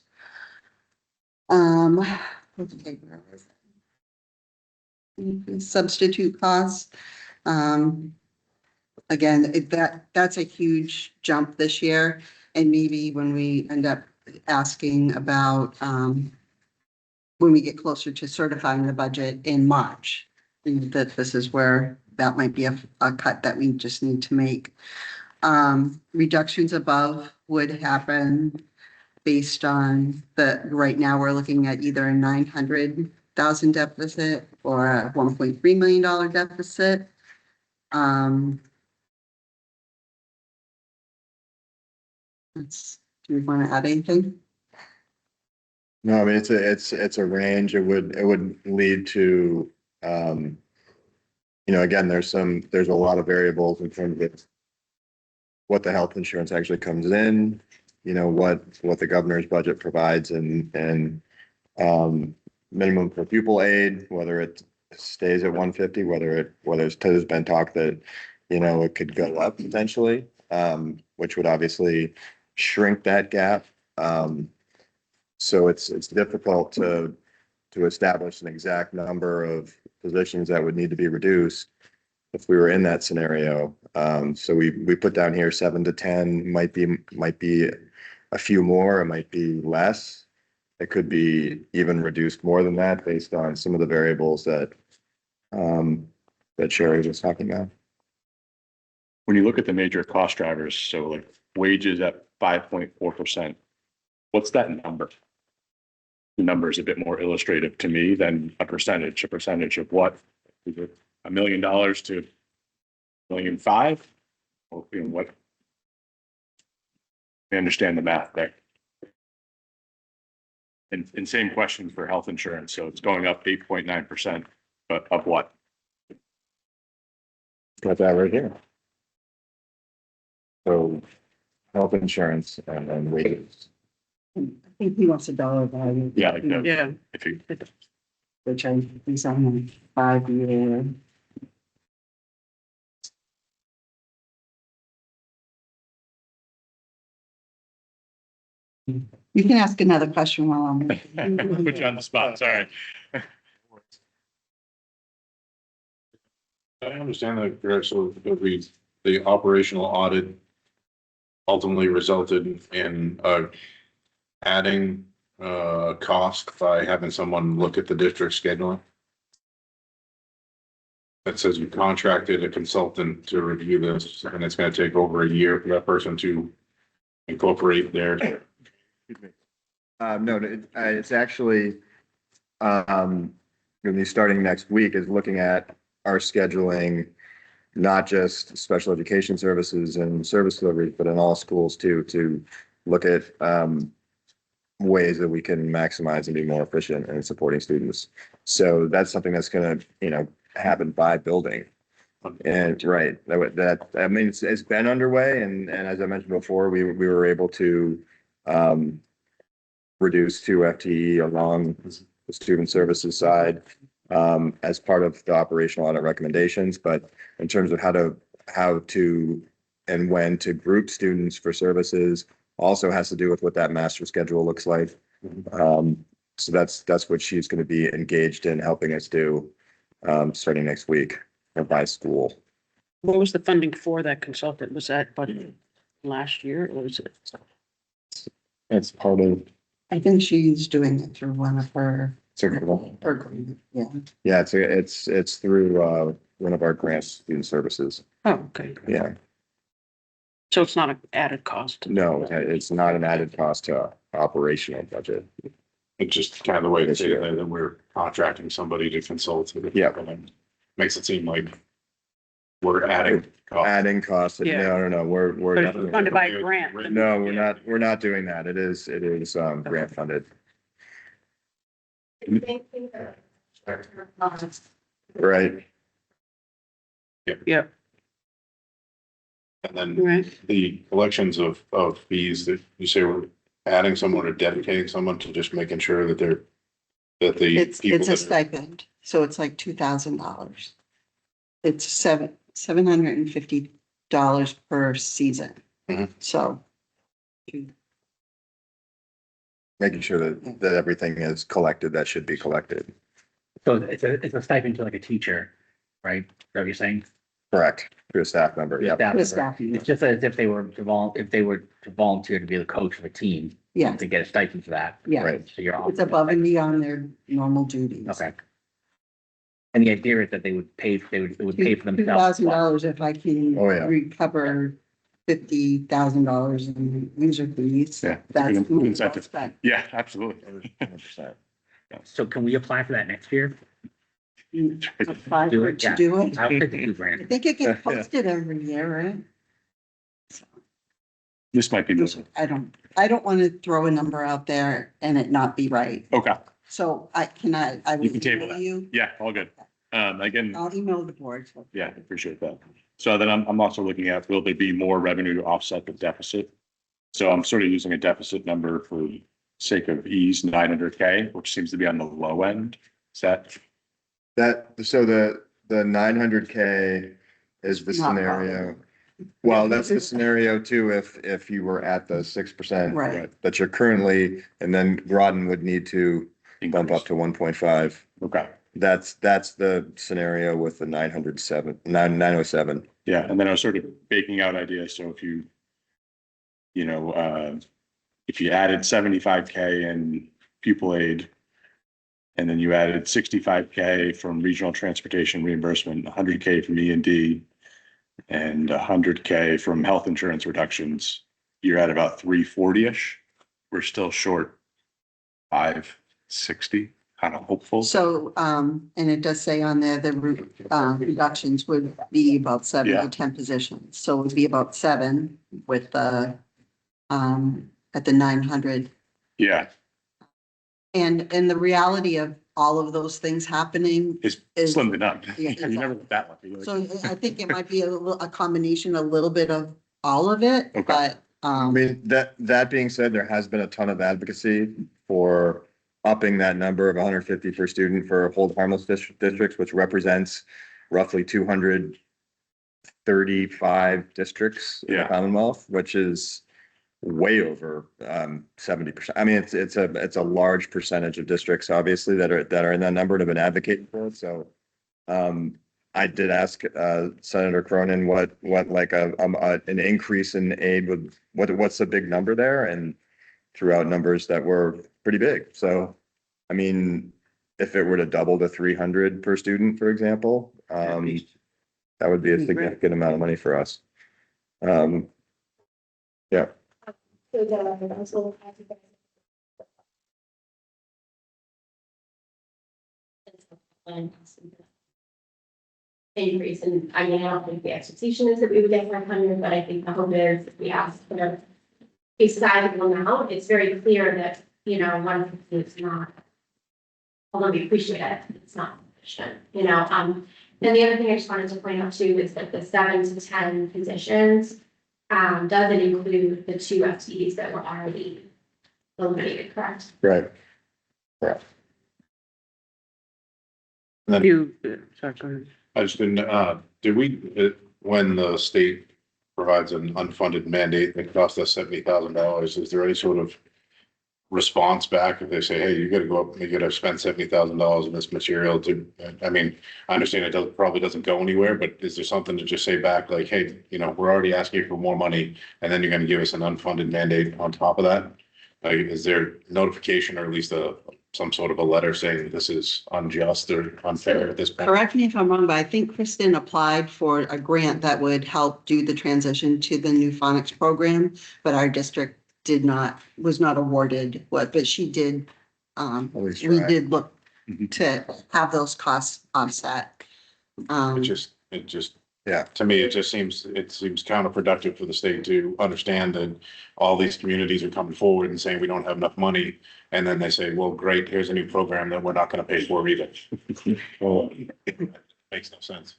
Okay, where was it? Substitute costs. Again, that's a huge jump this year. And maybe when we end up asking about, when we get closer to certifying the budget in March, that this is where that might be a cut that we just need to make. Reductions above would happen based on right now we're looking at either a 900,000 deficit or a $1.3 million deficit. Do you want to add anything? No, I mean, it's a range. It would lead to, again, there's a lot of variables in terms of what the health insurance actually comes in, what the governor's budget provides and minimum per pupil aid, whether it stays at 150, whether there's been talk that, it could go up potentially, which would obviously shrink that gap. So it's difficult to establish an exact number of positions that would need to be reduced if we were in that scenario. So we put down here 7 to 10, might be a few more, it might be less. It could be even reduced more than that based on some of the variables that Sherry was talking about. When you look at the major cost drivers, so like wages at 5.4%, what's that number? The number is a bit more illustrative to me than a percentage of what? Is it $1 million to $1.5 million? Well, you know, what? I understand the math there. And same question for health insurance. So it's going up 8.9%, but of what? Got that right here. So health insurance and then wages. I think he wants a dollar value. Yeah, like the, Yeah, if you, Which I, he's on a 5-year. You can ask another question while I'm. put you on the spot, sorry. I understand that, Greg, so the operational audit ultimately resulted in, adding, cost by having someone look at the district scheduling. That says you contracted a consultant to review this, and it's gonna take over a year for that person to incorporate their. No, it's actually, gonna be starting next week is looking at our scheduling, not just special education services and service delivery, but in all schools too, to look at, ways that we can maximize and be more efficient in supporting students. So that's something that's gonna, happen by building. And right, I mean, it's been underway and as I mentioned before, we were able to, reduce 2 FTE along the student services side, as part of the operational audit recommendations, but in terms of how to and when to group students for services also has to do with what that master schedule looks like. So that's what she's going to be engaged in helping us do, starting next week or by school. what was the funding for that consultant? Was that budgeted last year or was it? It's part of. I think she's doing it through one of her, Yeah, yeah. it's through, one of our grants, student services. Oh, okay. Yeah, So it's not an added cost? no, it's not an added cost to operational budget. It's just kind of the way to say that we're contracting somebody to consult. Yeah. Makes it seem like we're adding cost. Adding costs, Yeah. no, we're But it's definitely, funded by a grant. then- no, we're not doing that. It is, grant funded. Right, Yep, And then right. the collections of fees that you say we're adding someone or dedicating someone to just making sure that that the It's people a that are- stipend, so it's like $2,000. It's $750 per season. Mhm. So. making sure that everything is collected that should be collected. So it's a stipend to like a teacher, right? Is that what you're saying? Correct, to a staff member, yeah. Staff The member. staff, It's just as if they were to volunteer to be the coach of a team, yeah, to get a stipend for that. yeah. Right. So you're off. It's above and beyond their normal duties. Okay. And the idea is that it would pay for themselves. $2,000 if I can Oh, yeah. recover $50,000 in user fees. Yeah. That's. Good incentive. spent. Yeah, absolutely. 100%. So can we apply for that next year? Apply Do for it, to yeah. do it. I'll take the I $2,000. think it gets posted every year, right? This might be missing. I don't want to throw a number out there and it not be right. Okay, So I will You can table email that. you. yeah, all good. Again, I'll email the board. So- yeah, appreciate that. So then I'm also looking at, will there be more revenue to offset the deficit? So I'm sort of using a deficit number for sake of ease, 900K, which seems to be on the low end. Is that, So the 900K is the Not scenario. Well, that's the scenario too, if you were at the 6%. Right. That you're currently, and then Groton would need to bump up to 1.5. okay, That's the scenario with the 907. yeah, and then I was sort of baking out ideas, so if you if you added 75K in pupil aid, and then you added 65K from regional transportation reimbursement, 100K from E&D, and 100K from health insurance reductions, you're at about 340-ish. We're still short 560. kind of hopeful. So, and it does say on there, the reductions would be about 7 Yeah. to 10 positions. So it would be about 7 with the, at the 900. Yeah, And the reality of all of those things happening, it's Is- slim to none. yeah, You never get that lucky. Like, so I think it might be a combination, a little bit of all of it, Okay. but, I mean, that being said, there has been a ton of advocacy for upping that number of 150 per student for hold harmless districts, which represents roughly 235 districts in the Yeah. Commonwealth, which is way over 70%. I mean, it's a large percentage of districts, obviously, that are in that number and have been advocating for it. So I did ask Senator Cronin what like an increase in aid would, what's the big number there, and threw out numbers that were pretty big. So, I mean, if it were to double to 300 per student, for example, that would be a significant amount of money for us. Yeah. Increase, and I mean, I don't think the expectation is that we would get 500, but I think the hope is if we ask for a sizable amount, it's very clear that, you know, 150 is not, although we appreciate it, it's not sufficient, you know. And the other thing I just wanted to point out too is that the 7 to 10 positions doesn't include the 2 FTEs that were already eliminated, correct? Right. Then You, sorry, go ahead. I just didn't, did we, when the state provides an unfunded mandate that costs us $70,000, is there any sort of response back if they say, hey, you gotta go up, you gotta spend $70,000 in this material to, I mean, I understand it probably doesn't go anywhere, but is there something to just say back like, hey, you know, we're already asking for more money and then you're gonna give us an unfunded mandate on top of that? Like, is there notification or at least some sort of a letter saying this is unjust or unfair at this point? correct me if I'm wrong, but I think Kristen applied for a grant that would help do the transition to the new phonics program, but our district was not awarded what, but she did, Always we try. did look Mhm. to have those costs offset. It just, Yeah. to me, it seems counterproductive for the state to understand that all these communities are coming forward and saying we don't have enough money. And then they say, well, great, here's a new program that we're not gonna pay for either. Well, it makes no sense.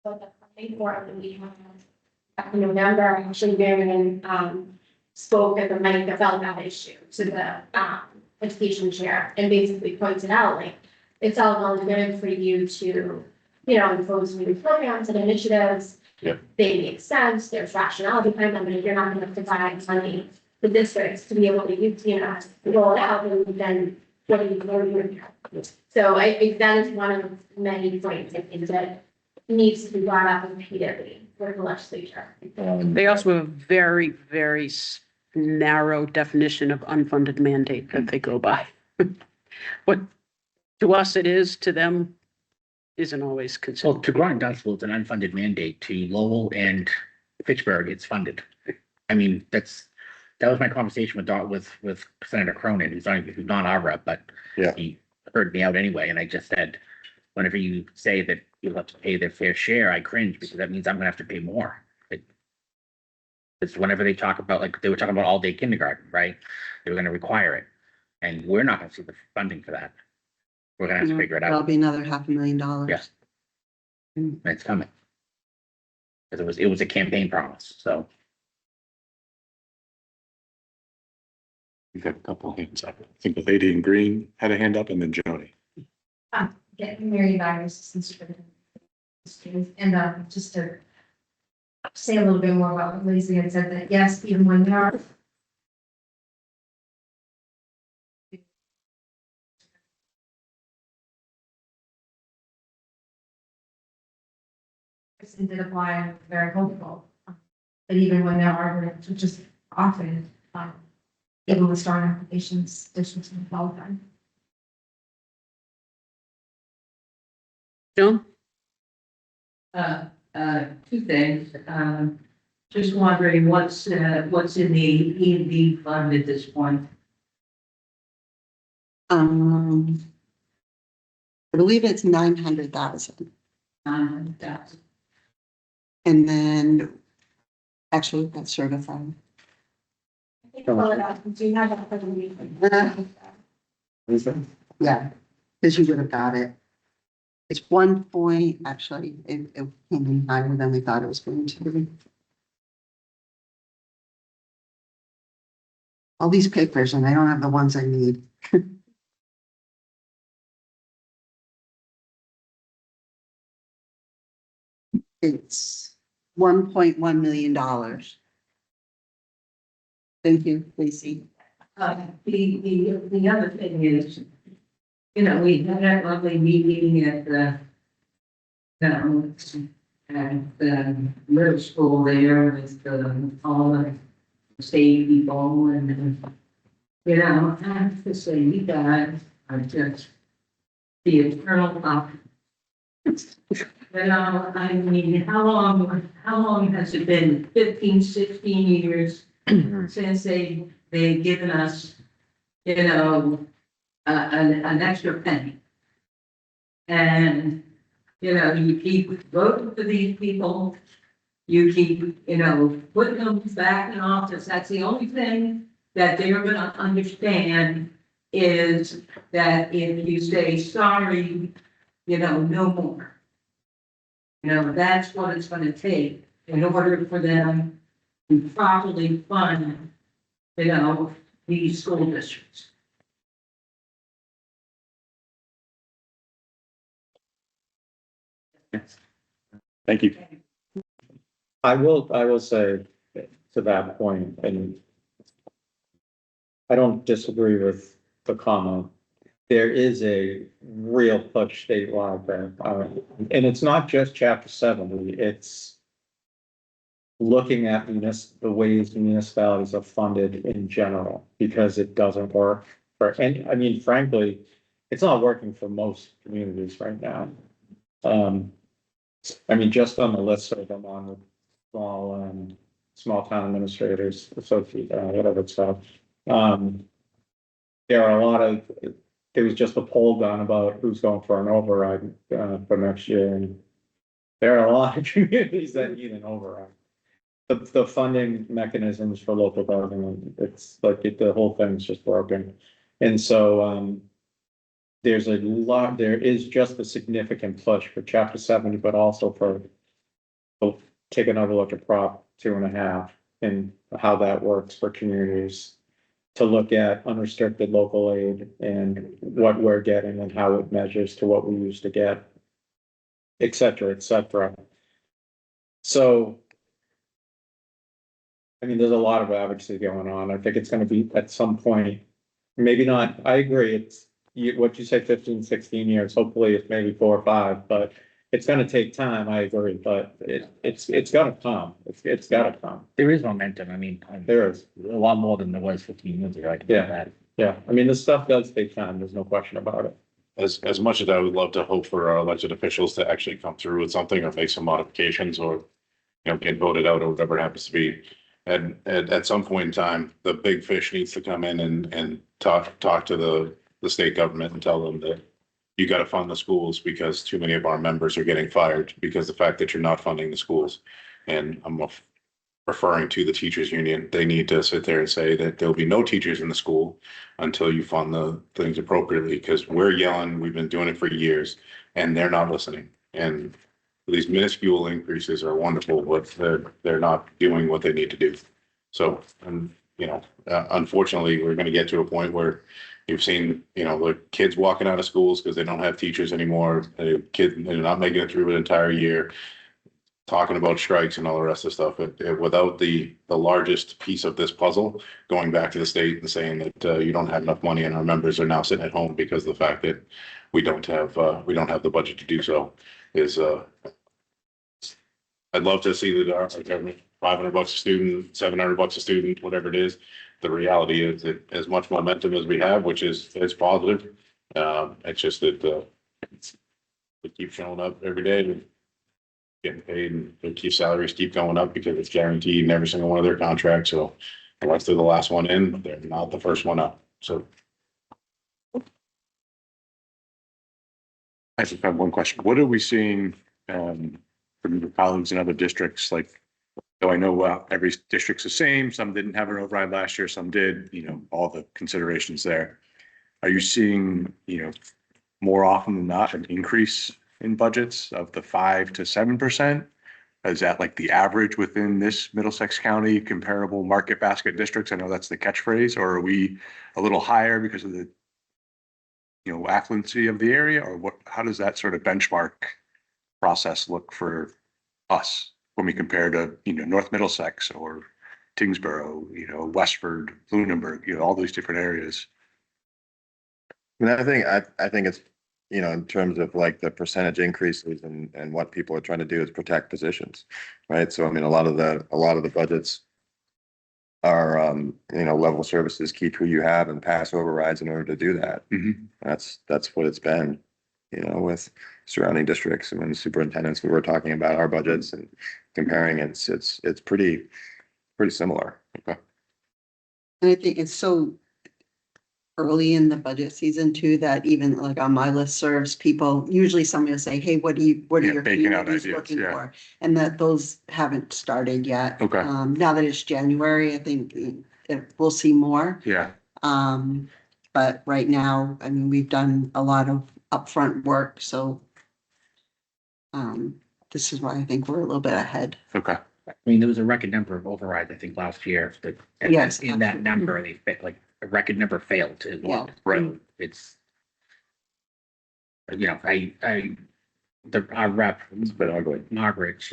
But the funding forum that we had back in November, actually Marion spoke at the mic about that issue to the education chair and basically pointed out, like, it's all well and good for you to, you know, impose new programs and initiatives. Yeah. They make sense, there's rationale behind them, but if you're not gonna provide money for districts to be able to use, you know, roll it out, then what are you doing? So I think that is one of many points, I think, that needs to be brought up repeatedly for the legislature. They also have a very, very narrow definition of unfunded mandate that they go by. What to us it is, to them isn't always Well, considered. to Groton Dunstable, it's an unfunded mandate. To Lowell and Fitchburg, it's funded. I mean, that was my conversation with Senator Cronin, who's not our rep, but Yeah. he heard me out anyway, and I just said, whenever you say that you'll have to pay their fair share, I cringe because that means I'm gonna have to pay more. It's whenever they talk about, like, they were talking about all-day kindergarten, right? They were gonna require it, and we're not gonna see the funding for that. We're gonna have to figure it That'll out. be another $500,000. Yeah. And it's coming. Because it was a campaign promise, so. We've got a couple of hands up. I think the lady in green had a hand up and then Joni. Yeah, Mary Byers, assistant superintendent. And just to say a little bit more about what Lacey had said, that yes, even when there are and did apply, I'm very hopeful. But even when there are grants, which is often, able to start applications, districts can qualify. Joan? two things. Just wondering what's in the E&D fund at this point? I believe it's 900,000. 900,000. And then, actually, that's certified. Pull it up. Do you have that for the meeting? Yeah, because you would have got it. It's 1 point, actually, it came in higher than we thought it was going to be. All these papers and I don't have the ones I need. It's $1.1 million. Thank you, Lacey. The other thing is, you know, we had that lovely meeting at the, at the middle school there with all the state people and, you know, I have to say, you guys are just the eternal top. You know, I mean, how long has it been? 15, 16 years since they've given us, you know, an extra penny. And, you know, you keep voting for these people. You keep, you know, putting them back in office. That's the only thing that they're gonna understand is that if you say sorry, you know, no more. You know, that's what it's gonna take in order for them to properly fund, you know, these school districts. Thank you. I will say to that point, and I don't disagree with the comment. There is a real push statewide there, and it's not just chapter 70, it's looking at the ways municipalities are funded in general, because it doesn't work for any, I mean, frankly, it's not working for most communities right now. I mean, just on the list of them on the small town administrators, associate, whatever it's called. There are a lot of, there was just a poll done about who's going for an override, for next year, and there are a lot of communities that need an override. The funding mechanisms for local government, it's like, the whole thing's just broken. And so, there is just a significant push for chapter 70, but also for take another look at Prop 2.5 and how that works for communities. To look at unrestricted local aid and what we're getting and how it measures to what we used to get, et cetera, et cetera. So, I mean, there's a lot of advocacy going on. I think it's gonna be at some point, maybe not, I agree, it's what you say, 15, 16 years, hopefully it's maybe 4 or 5, but it's gonna take time, I agree, but it's gotta come, it's gotta come. There is momentum. I mean, There is, a lot more than there was 15 years ago. I can tell Yeah. that. yeah, I mean, this stuff does take time, there's no question about it. As much as I would love to hope for our elected officials to actually come through with something or make some modifications or, you know, get voted out or whatever it happens to be. And at some point in time, the big fish needs to come in and talk to the state government and tell them that you got to fund the schools because too many of our members are getting fired because the fact that you're not funding the schools. And I'm referring to the teachers union. They need to sit there and say that there'll be no teachers in the school until you fund the things appropriately, because we're yelling, we've been doing it for years and they're not listening. And these minuscule increases are wonderful, but they're not doing what they need to do. So, and you know, unfortunately, we're going to get to a point where you've seen, you know, the kids walking out of schools because they don't have teachers anymore. The kids, they're not making it through an entire year. Talking about strikes and all the rest of the stuff, without the largest piece of this puzzle, going back to the state and saying that you don't have enough money and our members are now sitting at home because of the fact that we don't have the budget to do so, is I'd love to see that our government, $500 a student, $700 a student, whatever it is. The reality is that as much momentum as we have, which is positive, it's just that we keep showing up every day getting paid and their key salaries keep going up because it's guaranteed in every single one of their contracts. So unless they're the last one in, they're not the first one up. So I just have one question. What are we seeing from your colleagues in other districts? Like, though I know every district's the same, some didn't have an override last year, some did, all the considerations there. Are you seeing, more often than not, an increase in budgets of the 5 to 7%? Is that like the average within this Middlesex County comparable market basket districts? I know that's the catchphrase, or are we a little higher because of the affluency of the area, or what, how does that sort of benchmark process look for us when we compare to, North Middlesex or Tingsboro, Westford, Lunenburg, all these different areas? I mean, I think it's, in terms of like the percentage increases and what people are trying to do is protect positions, right? So I mean, a lot of the budgets are, level services, keep who you have and pass overrides in order to do that. Mhm. That's what it's been, with surrounding districts. I mean, the superintendents, we were talking about our budgets and comparing, it's pretty similar. Okay. And I think it's so early in the budget season too, that even like on my list serves people, usually somebody will say, hey, what are Yeah, your baking out communities ideas, looking yeah. for? And that those haven't started yet. Okay. Now that it's January, I think we'll see more. Yeah. But right now, I mean, we've done a lot of upfront work, so this is why I think we're a little bit ahead. Okay. I mean, there was a record number of overrides, I think, last year. Yes, In that number, they fit, like, a record number failed as well. Right. It's, our rep, been ugly. Margaret,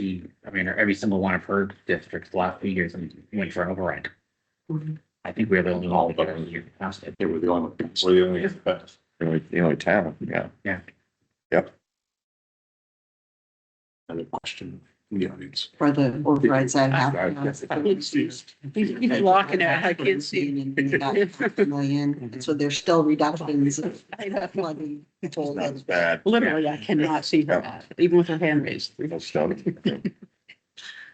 every single one of her districts the last few years went for an override. Mhm. I think we're the only one that year past it. They were the only. we're the only best. The only town, yeah. Yeah. Yep. Another question in the audience. For the overrides that have. He's blocking it. I can't see. Million, so there's still reductions. Flooding. Not as bad. Literally, I cannot see her, even with her hand raised. No stone.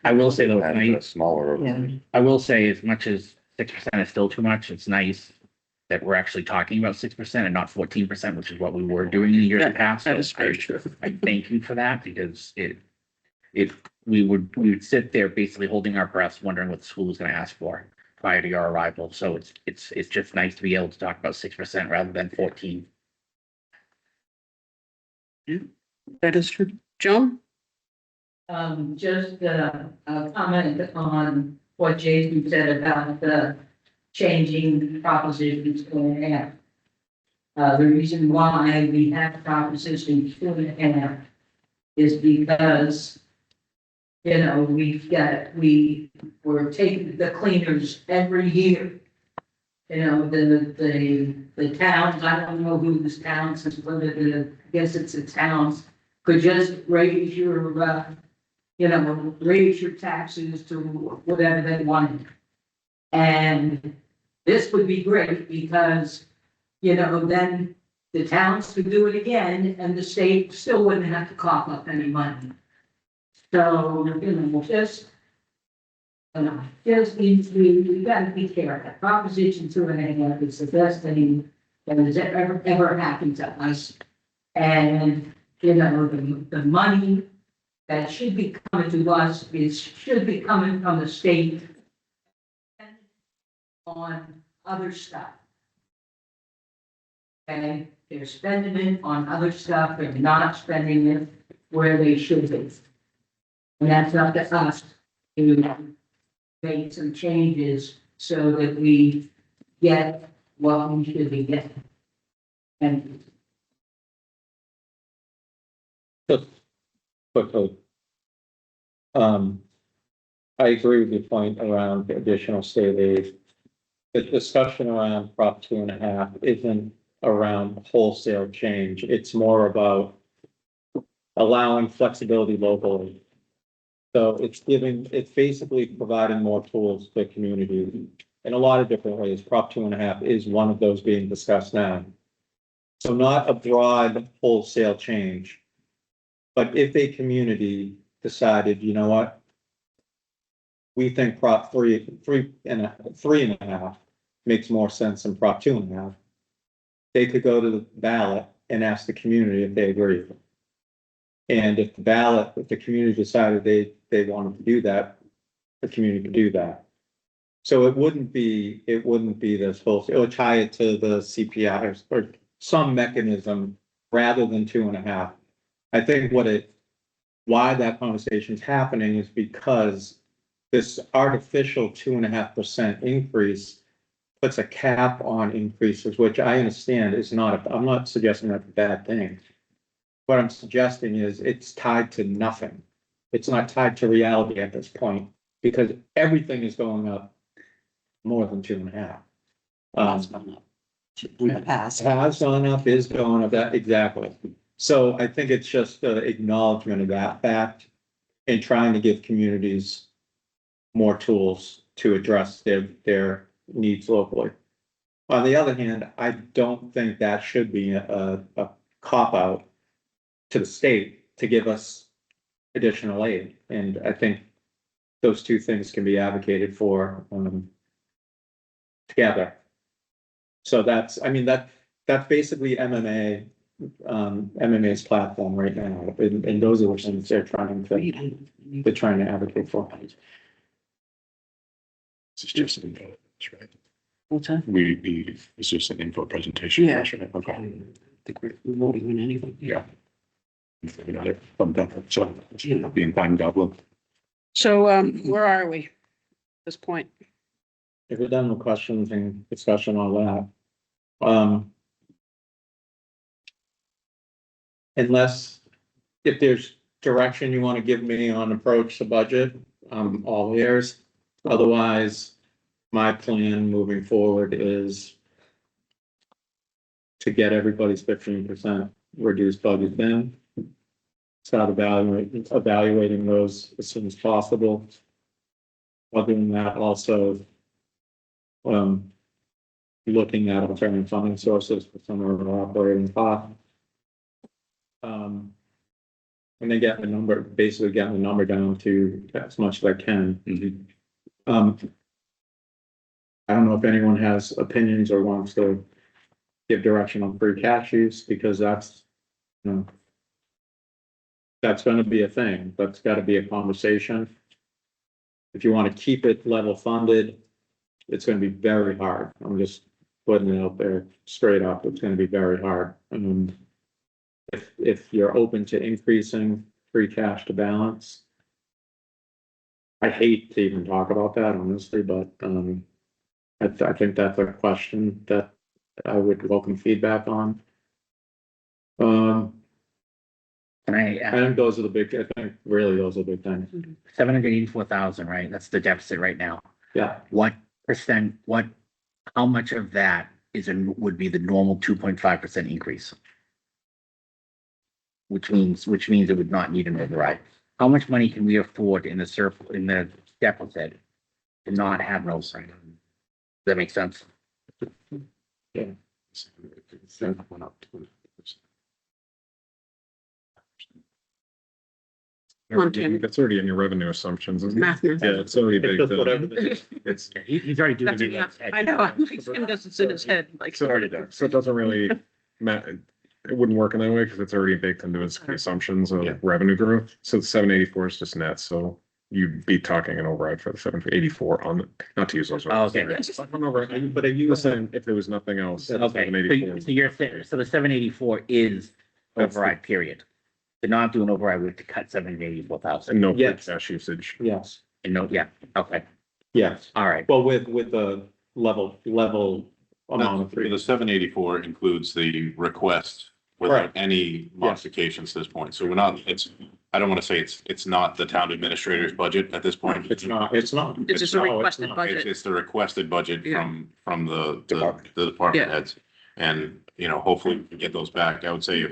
I will say though, And a smaller. Yeah. I will say as much as 6% is still too much, it's nice that we're actually talking about 6% and not 14%, which is what we were doing in years past. That is So very true. I thank you for that because we would sit there basically holding our breaths, wondering what the school was gonna ask for prior to your arrival. So it's just nice to be able to talk about 6% rather than 14. That is true. Joan? Just a comment on what Jason said about the changing propositions 2.5. The reason why we have proposition 2.5 is because, we're taking the cleaners every year. The towns, I don't know whose towns, whether I guess it's the towns, could just raise your, raise your taxes to whatever they wanted. And this would be great because, then the towns could do it again and the state still wouldn't have to cough up any money. So, we gotta be careful. Proposition 2.5 is the best thing that has ever happened to us. And, the money that should be coming to us should be coming from the state on other stuff. Okay, they're spending it on other stuff, they're not spending it where they should be. And that's up to us to make some changes so that we get what we should be getting. And Quickly. I agree with your point around the additional state aid. The discussion around Prop 2.5 isn't around wholesale change. It's more about allowing flexibility locally. So it's basically providing more tools to communities in a lot of different ways. Prop 2.5 is one of those being discussed now. So not a broad wholesale change, but if a community decided, you know what? We think Prop three and a half makes more sense than Prop 2.5. They could go to the ballot and ask the community if they agree. And if the community decided they wanted to do that, the community could do that. So it wouldn't be this whole, it would tie it to the CPI or some mechanism rather than 2.5. I think why that conversation is happening is because this artificial 2.5% increase puts a cap on increases, which I understand is I'm not suggesting that's a bad thing. What I'm suggesting is it's tied to nothing. It's not tied to reality at this point because everything is going up more than 2.5. That's gone up in the past. Has gone up, is going up, that exactly. So I think it's just an acknowledgement of that fact and trying to give communities more tools to address their needs locally. On the other hand, I don't think that should be a cop-out to the state to give us additional aid. And I think those two things can be advocated for together. So that's basically MMA's platform right now, and those are the things they're trying to advocate for. This is just an info, right? What's that? It's just an info presentation. Yeah. Right? Okay. I think we're voting on anything. Yeah. So, being time goblin. So, where are we at this point? If we're done with questions and discussion on that, unless if there's direction you want to give me on approach to budget, I'm all ears. Otherwise, my plan moving forward is to get everybody's 15% reduced budget in. Start evaluating those as soon as possible. Other than that, also looking at alternative funding sources for some of our operating costs. And then basically getting the number down to as much as I can. I don't know if anyone has opinions or wants to give direction on free cash use, because that's going to be a thing. That's got to be a conversation. If you want to keep it level funded, it's going to be very hard. I'm just putting it out there straight up. It's going to be very hard. If you're open to increasing free cash to balance, I hate to even talk about that honestly, but I think that's a question that I would welcome feedback on. And I think those are the big, those are the big things. 784,000, right? That's the deficit right now. Yeah. How much of that would be the normal 2.5% increase? Which means it would not need an override. How much money can we afford in the deficit to not have an override? Does that make sense? Yeah. Come on, Tim. That's already in your revenue assumptions, isn't it? Math. Yeah, it's already It's baked just in. whatever. It's, He's already doing That's, it. yeah, I know, I'm like, Tim does it's in his head, like. so it doesn't really matter. It wouldn't work in that way because it's already baked into its assumptions Yeah. of revenue growth. So the 784 is just net, so you'd be talking an override for the 784 on, not to use those. Oh, okay. words. An override. But if you listen, if there was nothing else. Okay, 784. so you're saying, so the 784 is That's the- override, period. To not do an override, we have to cut 784,000. And no free Yes. cash usage. Yes, And no, yeah, okay, yes. all right. Well, with the level amount of The free. 784 includes the request without Right. any modifications to this point. So we're not, I don't want to say it's not the town administrator's budget at this point. It's not. It's just a No, it's requested not. budget. It's the requested budget Yeah. from the Department. department Yeah. heads. And, hopefully we can get those back. I would say, if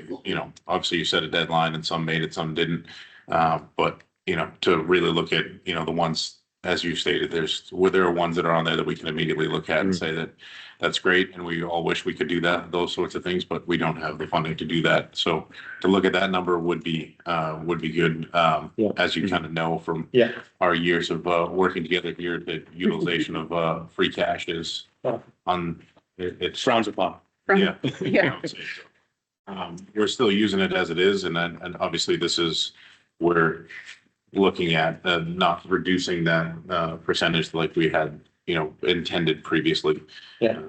obviously you set a deadline and some made it, some didn't. But, to really look at, the ones as you stated, there are ones that are on there that we can immediately look at and say that that's great, and we all wish we could do that, those sorts of things, but we don't have the funding to do that. So to look at that number would be good, Yeah. as you kind of know from Yeah. our years of, working together here, the utilization of, free cash is it's Frowns upon. yeah. Yeah. I would say so. We're still using it as it is, and obviously we're looking at, not reducing that, percentage like we had, intended previously. Yeah.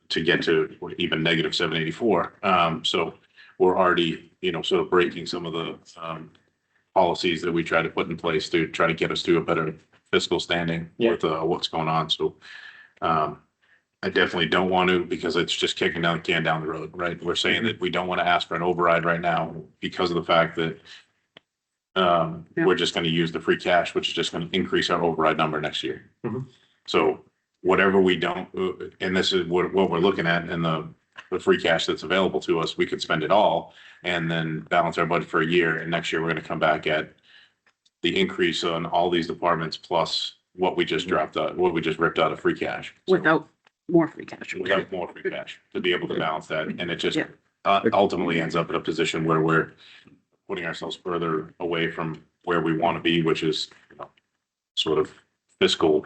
To get to even negative 784. So we're already, sort of breaking some of the, policies that we try to put in place to try to get us to a better fiscal standing with, what's going on. So, I definitely don't want to, because it's just kicking down the can down the road, right? We're saying that we don't want to ask for an override right now because of the fact that we're just going to use the free cash, which is just going to increase our override number next year. Mhm. So whatever we don't, and this is what we're looking at in the free cash that's available to us, we could spend it all and then balance our budget for a year. And next year, we're going to come back at the increase on all these departments plus what we just dropped out, what we just ripped out of free cash. So, Without more free cash. without more free cash to be able to balance that. And it just Yeah. ultimately ends up in a position where we're putting ourselves further away from where we want to be, which is sort of fiscal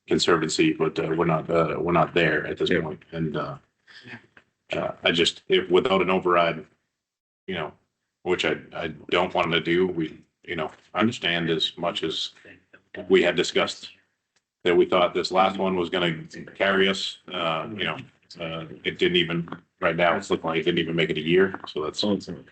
conservancy, but we're not there at this point. And if without an override, which I don't want to do, we, understand as much as we had discussed that we thought this last one was going to carry us, it didn't even, right now, it's looking like it didn't even make it a year. So that's unfortunate.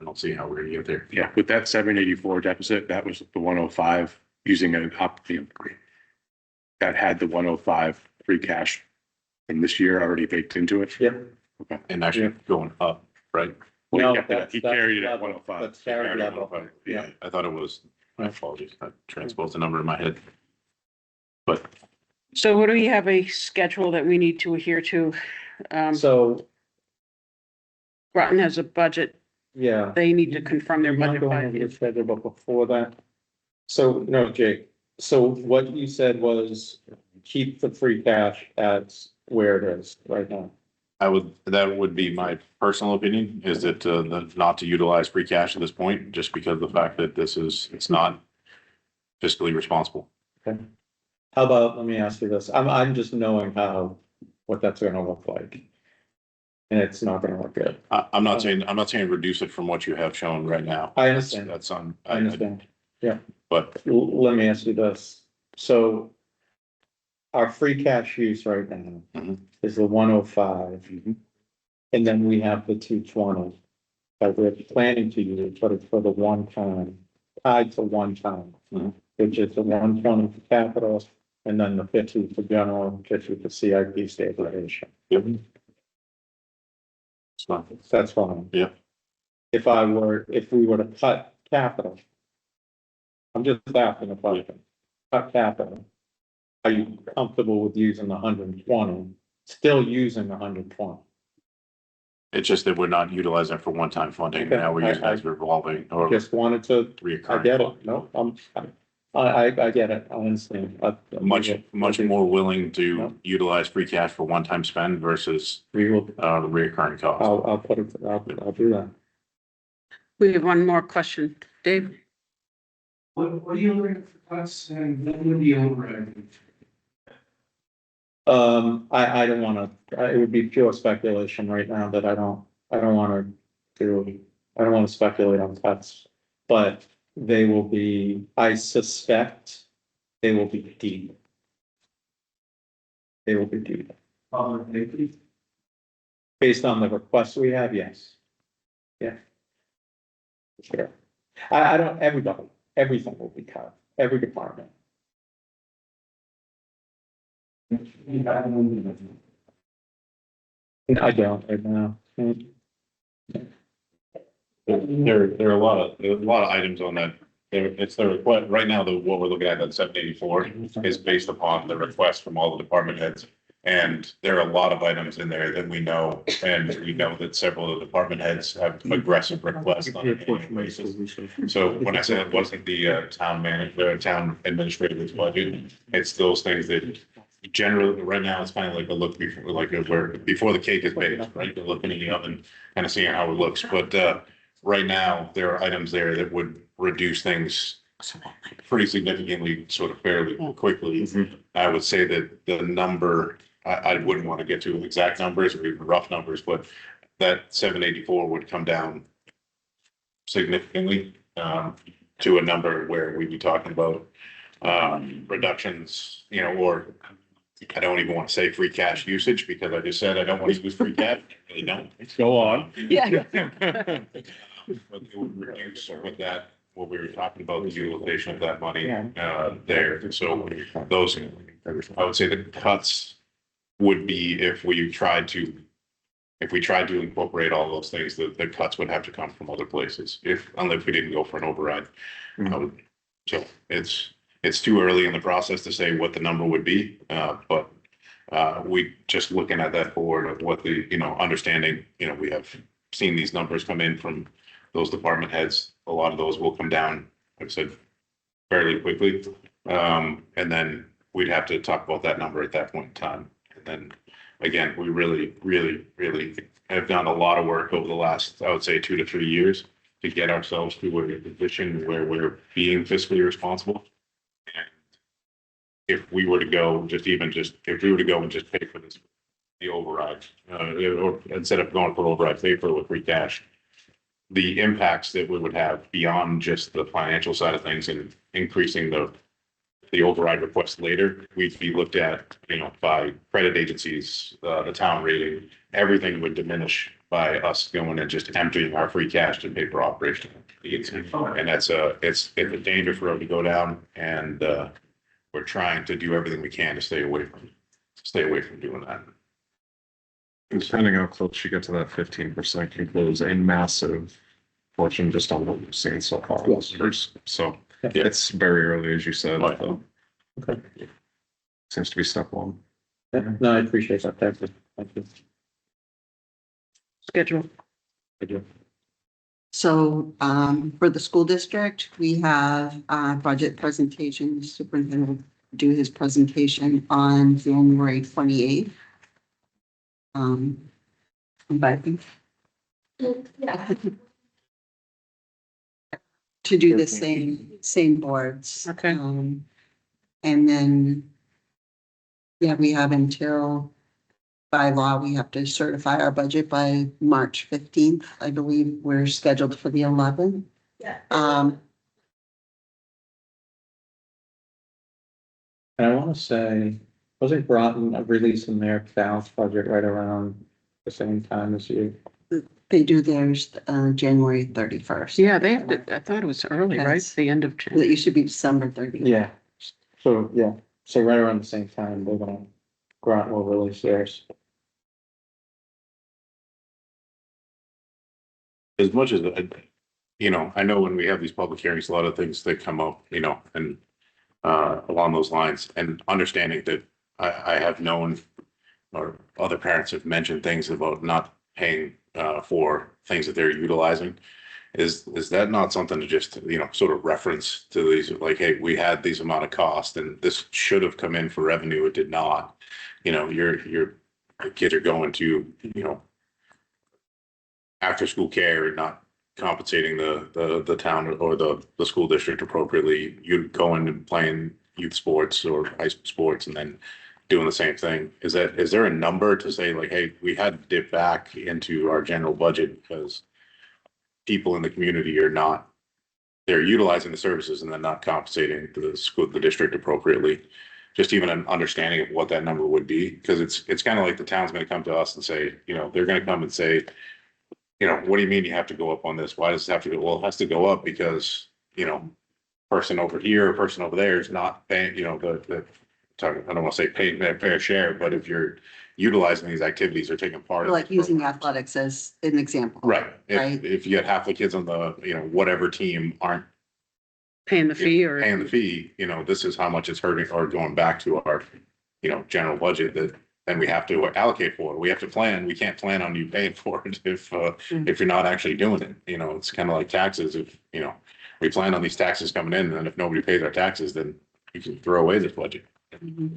I don't see how we're gonna get there. Yeah, with that 784 deficit, that was the 105 using an up, that had the 105 free cash in this year already baked into it. Yeah. Okay. And actually going up, right? Well, No, he carried it at 105. That's carried level. Yeah, I thought it was, my apologies, I transposed the number in my head. But So what do we have a schedule that we need to adhere to? So, Groton has a budget. yeah. They need to confirm their You wanna budget go by on your schedule, but before that, so, no, Jake, so what you said was keep the free cash at where it is right now. that would be my personal opinion, is that, not to utilize free cash at this point, just because of the fact that it's not fiscally responsible. Okay. How about, let me ask you this, I'm just knowing what that's gonna look like. And it's not gonna look good. I'm not saying reduce it from what you have shown right now. I understand. That's on. I understand. But Let me ask you this, so our free cash use right now Mhm. is the 105. And then we have the 220 that we're planning to use, but it's for the one time, tied to one time. Mhm. Which is the 120 for capital, and then the 50 for general, 50 for CIP stabilization. Yep. It's fine. That's fine. Yeah. If we were to cut capital. I'm just asking a question, cut capital. Are you comfortable with using the 120, still using the 120? It's just that we're not utilizing it for one-time funding. Okay. Now we're using it as revolving or Just wanted to, I reoccurring. get fund. it, no, I get it, I understand. Much more willing Yeah. to utilize free cash for one-time spend versus, We will, reoccurring costs. I'll put it, I'll do that. We have one more question. Dave? What are you looking for cuts and what would be overriding? I don't wanna, it would be pure speculation right now that I don't wanna do, I don't wanna speculate on cuts. But they will be, I suspect, they will be deep. They will be deep. Based on the requests we have, yes. Yeah. Sure. I don't, everything will be cut, every department. I don't right now. There are a lot of items on that. It's the request, right now, what we're looking at 784 is based upon the request from all the department heads. And there are a lot of items in there that we know, and we know that several of the department heads have aggressive requests on an annual basis. So when I said it wasn't the town manager, town administrator's budget, it's those things that generally, right now, it's kind of like a look before, like where, before the cake is baked, right? You're looking in the oven, kind of seeing how it looks, but right now, there are items there that would reduce things pretty significantly, sort of fairly quickly. I would say that the number, I wouldn't want to get to exact numbers or even rough numbers, but that 784 would come down significantly to a number where we'd be talking about reductions, you know, or I don't even want to say free cash usage because I just said I don't want to use free cash. I really don't. Go on. Yeah. But it would reduce with that, what we were talking about, the utilization of that money there. So those, I would say the cuts would be if we tried to incorporate all those things, the cuts would have to come from other places, unless we didn't go for an override. So it's too early in the process to say what the number would be, but we just looking at that board of what the, you know, understanding, you know, we have seen these numbers come in from those department heads. A lot of those will come down, like I said, fairly quickly. And then we'd have to talk about that number at that point in time. And then again, we really have done a lot of work over the last, I would say, 2 to 3 years to get ourselves to a position where we're being fiscally responsible. And if we were to go if we were to go and just pay for this, the override, or instead of going for override, pay for it with free cash, the impacts that we would have beyond just the financial side of things and increasing the override request later, we'd be looked at, you know, by credit agencies, the town rating, everything would diminish by us going and just emptying our free cash to pay for operational needs. And that's it's a dangerous road to go down, and we're trying to do everything we can to stay away from doing that. Depending how close you get to that 15% can close a massive fortune just on what we've seen so far. So it's very early, as you said. So. Okay. Seems to be step one. Yeah, no, I appreciate that. Thank you. Thank you. Schedule. Thank you. So, for the school district, we have budget presentation. The superintendent will do his presentation on January 28th. But Yeah. to do the same boards. Okay. And then, yeah, we have until, by law, we have to certify our budget by March 15th. I believe we're scheduled for the 11th. Yeah. And I want to say, wasn't Groton releasing their balanced budget right around the same time as you? They do theirs January 31st. Yeah, they have to, I thought it was early, right? Yes. The end of That January. you should be December 30th. Yeah. So, yeah, so right around the same time, they're gonna, Groton will release theirs. As much as, you know, I know when we have these public hearings, a lot of things that come up, you know, and along those lines, and understanding that I have known, or other parents have mentioned things about not paying for things that they're utilizing. Is that not something to just, you know, sort of reference to these, like, hey, we had these amount of cost and this should have come in for revenue, it did not. You know, your kids are going to, you know, after school care and not compensating the town or the school district appropriately. You going and playing youth sports or high school sports and then doing the same thing. Is there a number to say like, hey, we had to dip back into our general budget because people in the community they're utilizing the services and then not compensating the district appropriately? Just even an understanding of what that number would be, because it's kind of like the town's going to come to us and say, you know, they're going to come and say, you know, what do you mean you have to go up on this? Why does it have to go? Well, it has to go up because, you know, person over here or person over there is not paying, you know, I don't want to say paying their fair share, but if you're utilizing these activities or taking part of. Like using athletics as an example. Right. Right. If you had half the kids on the, you know, whatever team aren't Paying the fee or. paying the fee, you know, this is how much it's hurting or going back to our, you know, general budget then we have to allocate for it. We have to plan. We can't plan on you paying for it if you're not actually doing it. You know, it's kind of like taxes. If, you know, we plan on these taxes coming in, and if nobody pays our taxes, then we can throw away this budget.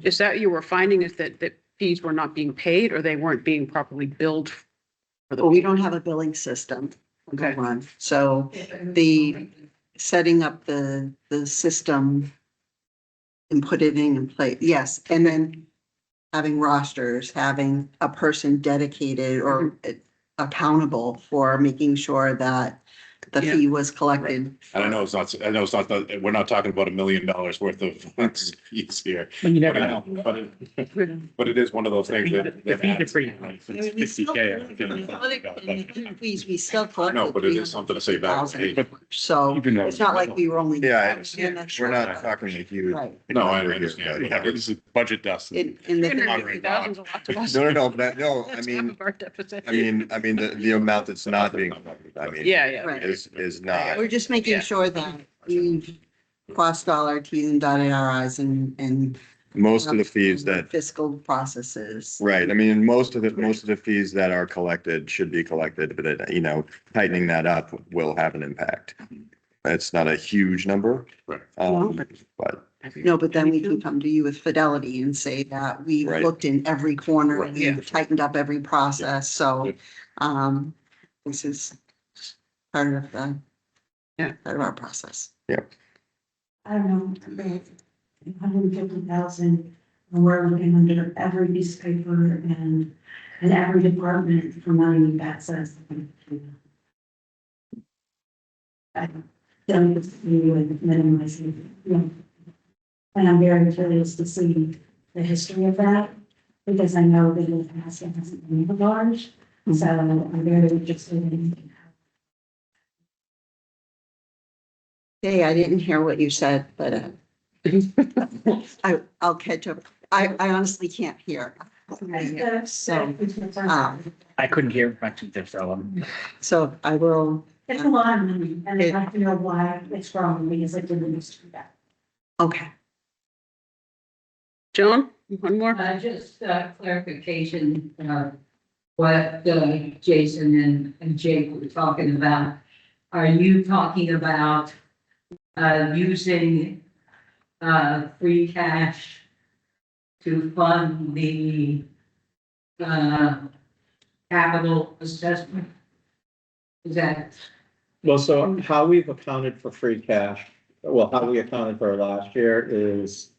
Is that you were finding is that fees were not being paid or they weren't being properly billed? For Well, we don't have a billing system. Okay. Run, so the setting up the system and put it in place, yes, and then having rosters, having a person dedicated or accountable for making sure that the Yeah. fee was collected. And I know it's not, we're not talking about $1 million worth of fees here. But you never But know. but it is one of those things that. The fees are free. I mean, we still- We still collected. No, but it is something to say back. Hey, So Even though- it's not like we were only. Yeah, And that's we're not talking a huge. Right, No, I number here, understand. Yeah, this is budget dust. in the. $350,000 is a lot to us. No, but no, I That's half mean, of our deficit. the amount that's not being, I mean. Yeah, yeah. Right. Is not. We're just making Yeah. sure that we've crossed all our T's and dotted our I's and. Most of the fees that, Fiscal processes. right, I mean, most of the fees that are collected should be collected, but it, you know, tightening that up will have an impact. It's not a huge number. Right. But No, but then we can come to you with fidelity and say that we've Right. looked in every corner, Right. we've tightened up every process, so, this is part of the. Yeah. Part of our process. I don't know, 150,000, and we're looking under every piece of paper and every department for money that says. I don't see with minimizing, you know. And I'm very curious to see the history of that, because I know that it hasn't been large, so I'm very interested in. Hey, I didn't hear what you said, but, I'll catch up. I honestly can't hear. So, I couldn't hear much either, so I will, It's a lot of money, and I'd like to know why it's wrong, because it didn't used to be that. okay. John, one more? Just clarification, what Jason and Jake were talking about. Are you talking about using free cash to fund the capital assessment? Is that? Well, so how we've accounted for free cash, well, how we accounted for it last year is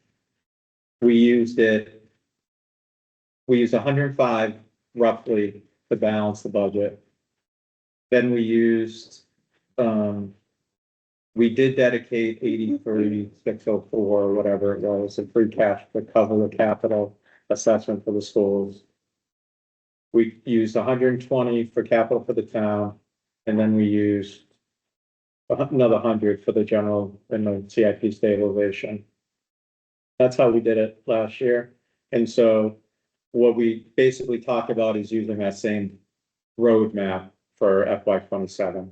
we used 105 roughly to balance the budget. Then we used, we did dedicate 83,604, whatever it was, in free cash to cover the capital assessment for the schools. We used 120 for capital for the town, and then we used another 100 for the general and the CIP stabilization. That's how we did it last year. And so what we basically talked about is using that same roadmap for FY27.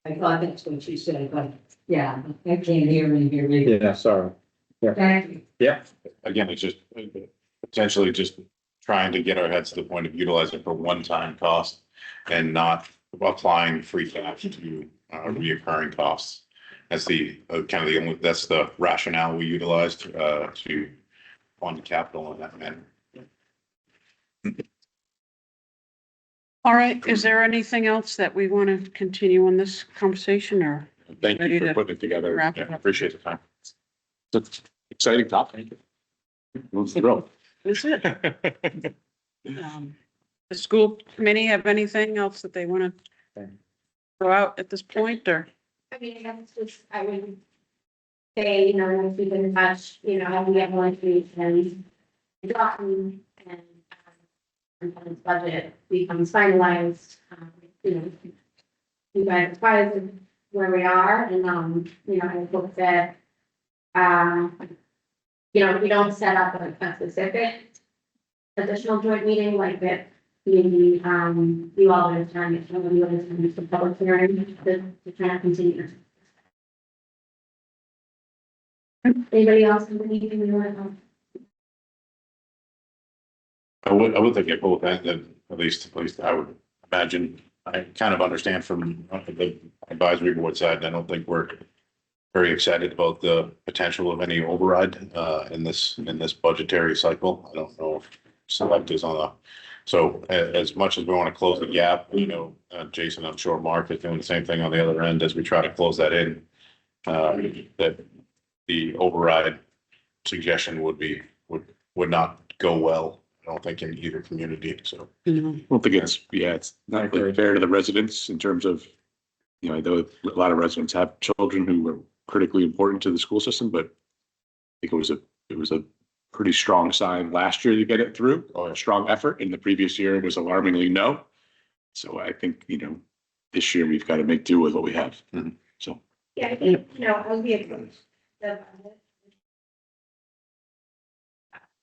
I thought that's what you said, but yeah, I can't hear you. Yeah, sorry. Thank you. Yeah. Again, it's just potentially just trying to get our heads to the point of utilizing it for one-time cost and not applying free cash to reoccurring costs. That's the kind of the only, that's the rationale we utilized to fund capital in that manner. All right, is there anything else that we want to continue on this conversation or? Thank Ready you to for putting it together. wrap it Yeah, up? appreciate the time. It's an exciting topic. Let's go. Is it? The school committee have anything else that they want to throw out at this point or? I mean, I guess just, I would say, you know, we'll keep in touch, you know, as we get more information. Gotten and this budget becomes finalized, you know, you guys are surprised at where we are and, you know, I hope that, you know, if we don't set up a specific additional joint meeting like that, maybe, you all have time, if somebody would attend the public hearing to try to continue. Anybody else have anything you want to? I would think it both, and at least I would imagine, I kind of understand from the advisory board side, and I don't think we're very excited about the potential of any override, in this budgetary cycle. I don't know if select is on a, so as much as we want to close the gap, Jason, I'm sure Mark is doing the same thing on the other end as we try to close that in. That the override suggestion would not go well, I don't think, in either community, so. I don't think it's not really fair to the residents in terms of, I know a lot of residents have children who are critically important to the school system, but I think it was a pretty strong sign last year to get it through, or a strong effort. In the previous year, it was alarmingly no. So I think, this year we've got to make do with what we have. So. Yeah, I think, as we approach the budget.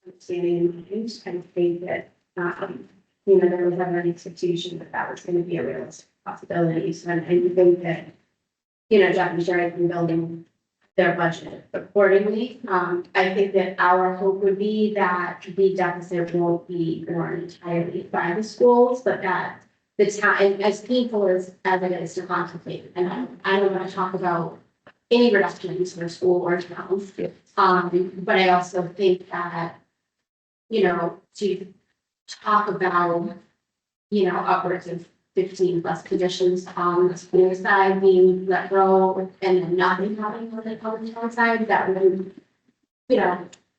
Understanding, I just kind of think that, there was never an expectation that was going to be a realistic possibility. So I think that, Jeff and Sherry have been building their budget accordingly. I think that our hope would be that the deficit won't be borne entirely by the schools, but that the town, and as painful as it is to contemplate, and I don't want to talk about any reductions for school or towns. But I also think that, to talk about, upwards of 15 plus positions on the school side being let go and then nothing happening on the town side, that would,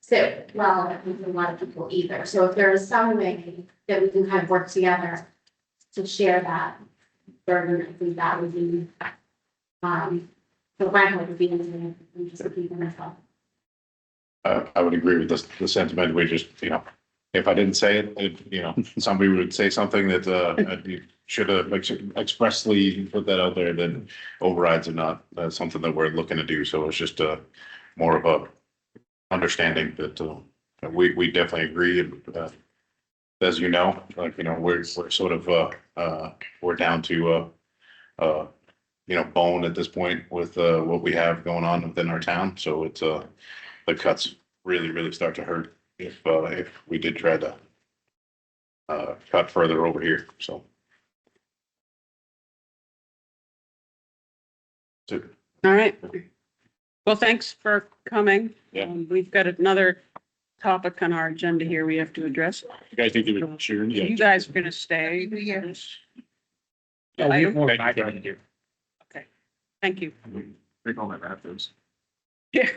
sit well with a lot of people either. So if there is some way that we can kind of work together to share that burden, I think that would be, so my hope would be in just the people myself. I would agree with the sentiment. We just, if I didn't say it, somebody would say something that, you should have expressly put that out there, then overrides are not something that we're looking to do. So it's just more of a understanding that, we definitely agree. And, as we're sort of, we're down to, bone at this point with, what we have going on within our town. So it's, the cuts really start to hurt if we did try to cut further over here, so. All right. Well, thanks for coming. Yeah. We've got another topic on our agenda here we have to address. You guys think you would share? You guys are gonna stay. Yeah. Okay, thank you. Take all my bathrooms. Yeah.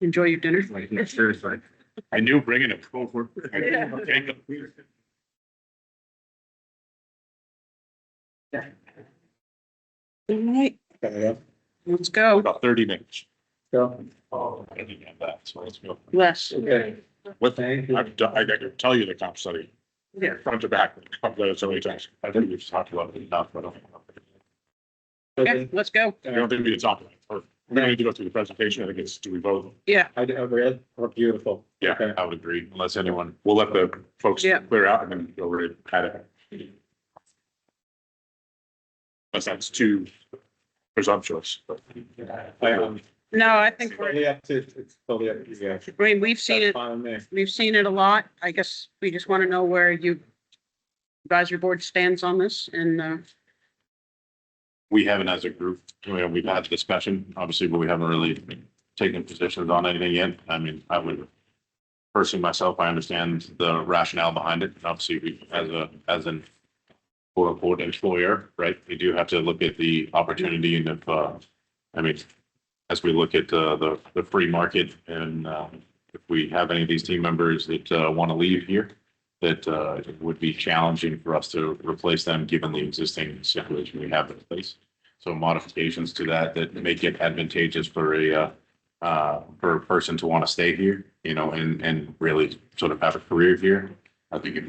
Enjoy your dinner. Seriously. I knew bringing it over. Yeah. All right, let's go. About 30 minutes. Go. Oh, I didn't have that, so let's go. Les. Okay. What, Thank you. I can tell you the comp study, Yeah. front to back, I've read it so many times. I think we've talked about it enough, but I don't. Okay, let's go. I don't think we need to talk about it. Or we're gonna need to go through the presentation. I think it's, do we vote? Yeah, I read, oh, beautiful. Yeah, Okay. I would agree, unless anyone, we'll let the folks Yeah. clear out and then go right at it. Unless that's too presumptuous, but. no, I think we're, It's totally up to you guys. I mean, we've seen That's it, fine with me. we've seen it a lot. I guess we just want to know where you advisory board stands on this and, we haven't as a group, we've had discussion, obviously, but we haven't really taken positions on anything yet. I mean, I would personally myself, I understand the rationale behind it. Obviously, we, as an quote unquote employer, right? We do have to look at the opportunity and if, I mean, as we look at the free market and if we have any of these team members that want to leave here, that it would be challenging for us to replace them given the existing situation we have in place. So modifications to that make it advantageous for a person to want to stay here, and really sort of have a career here. I think it makes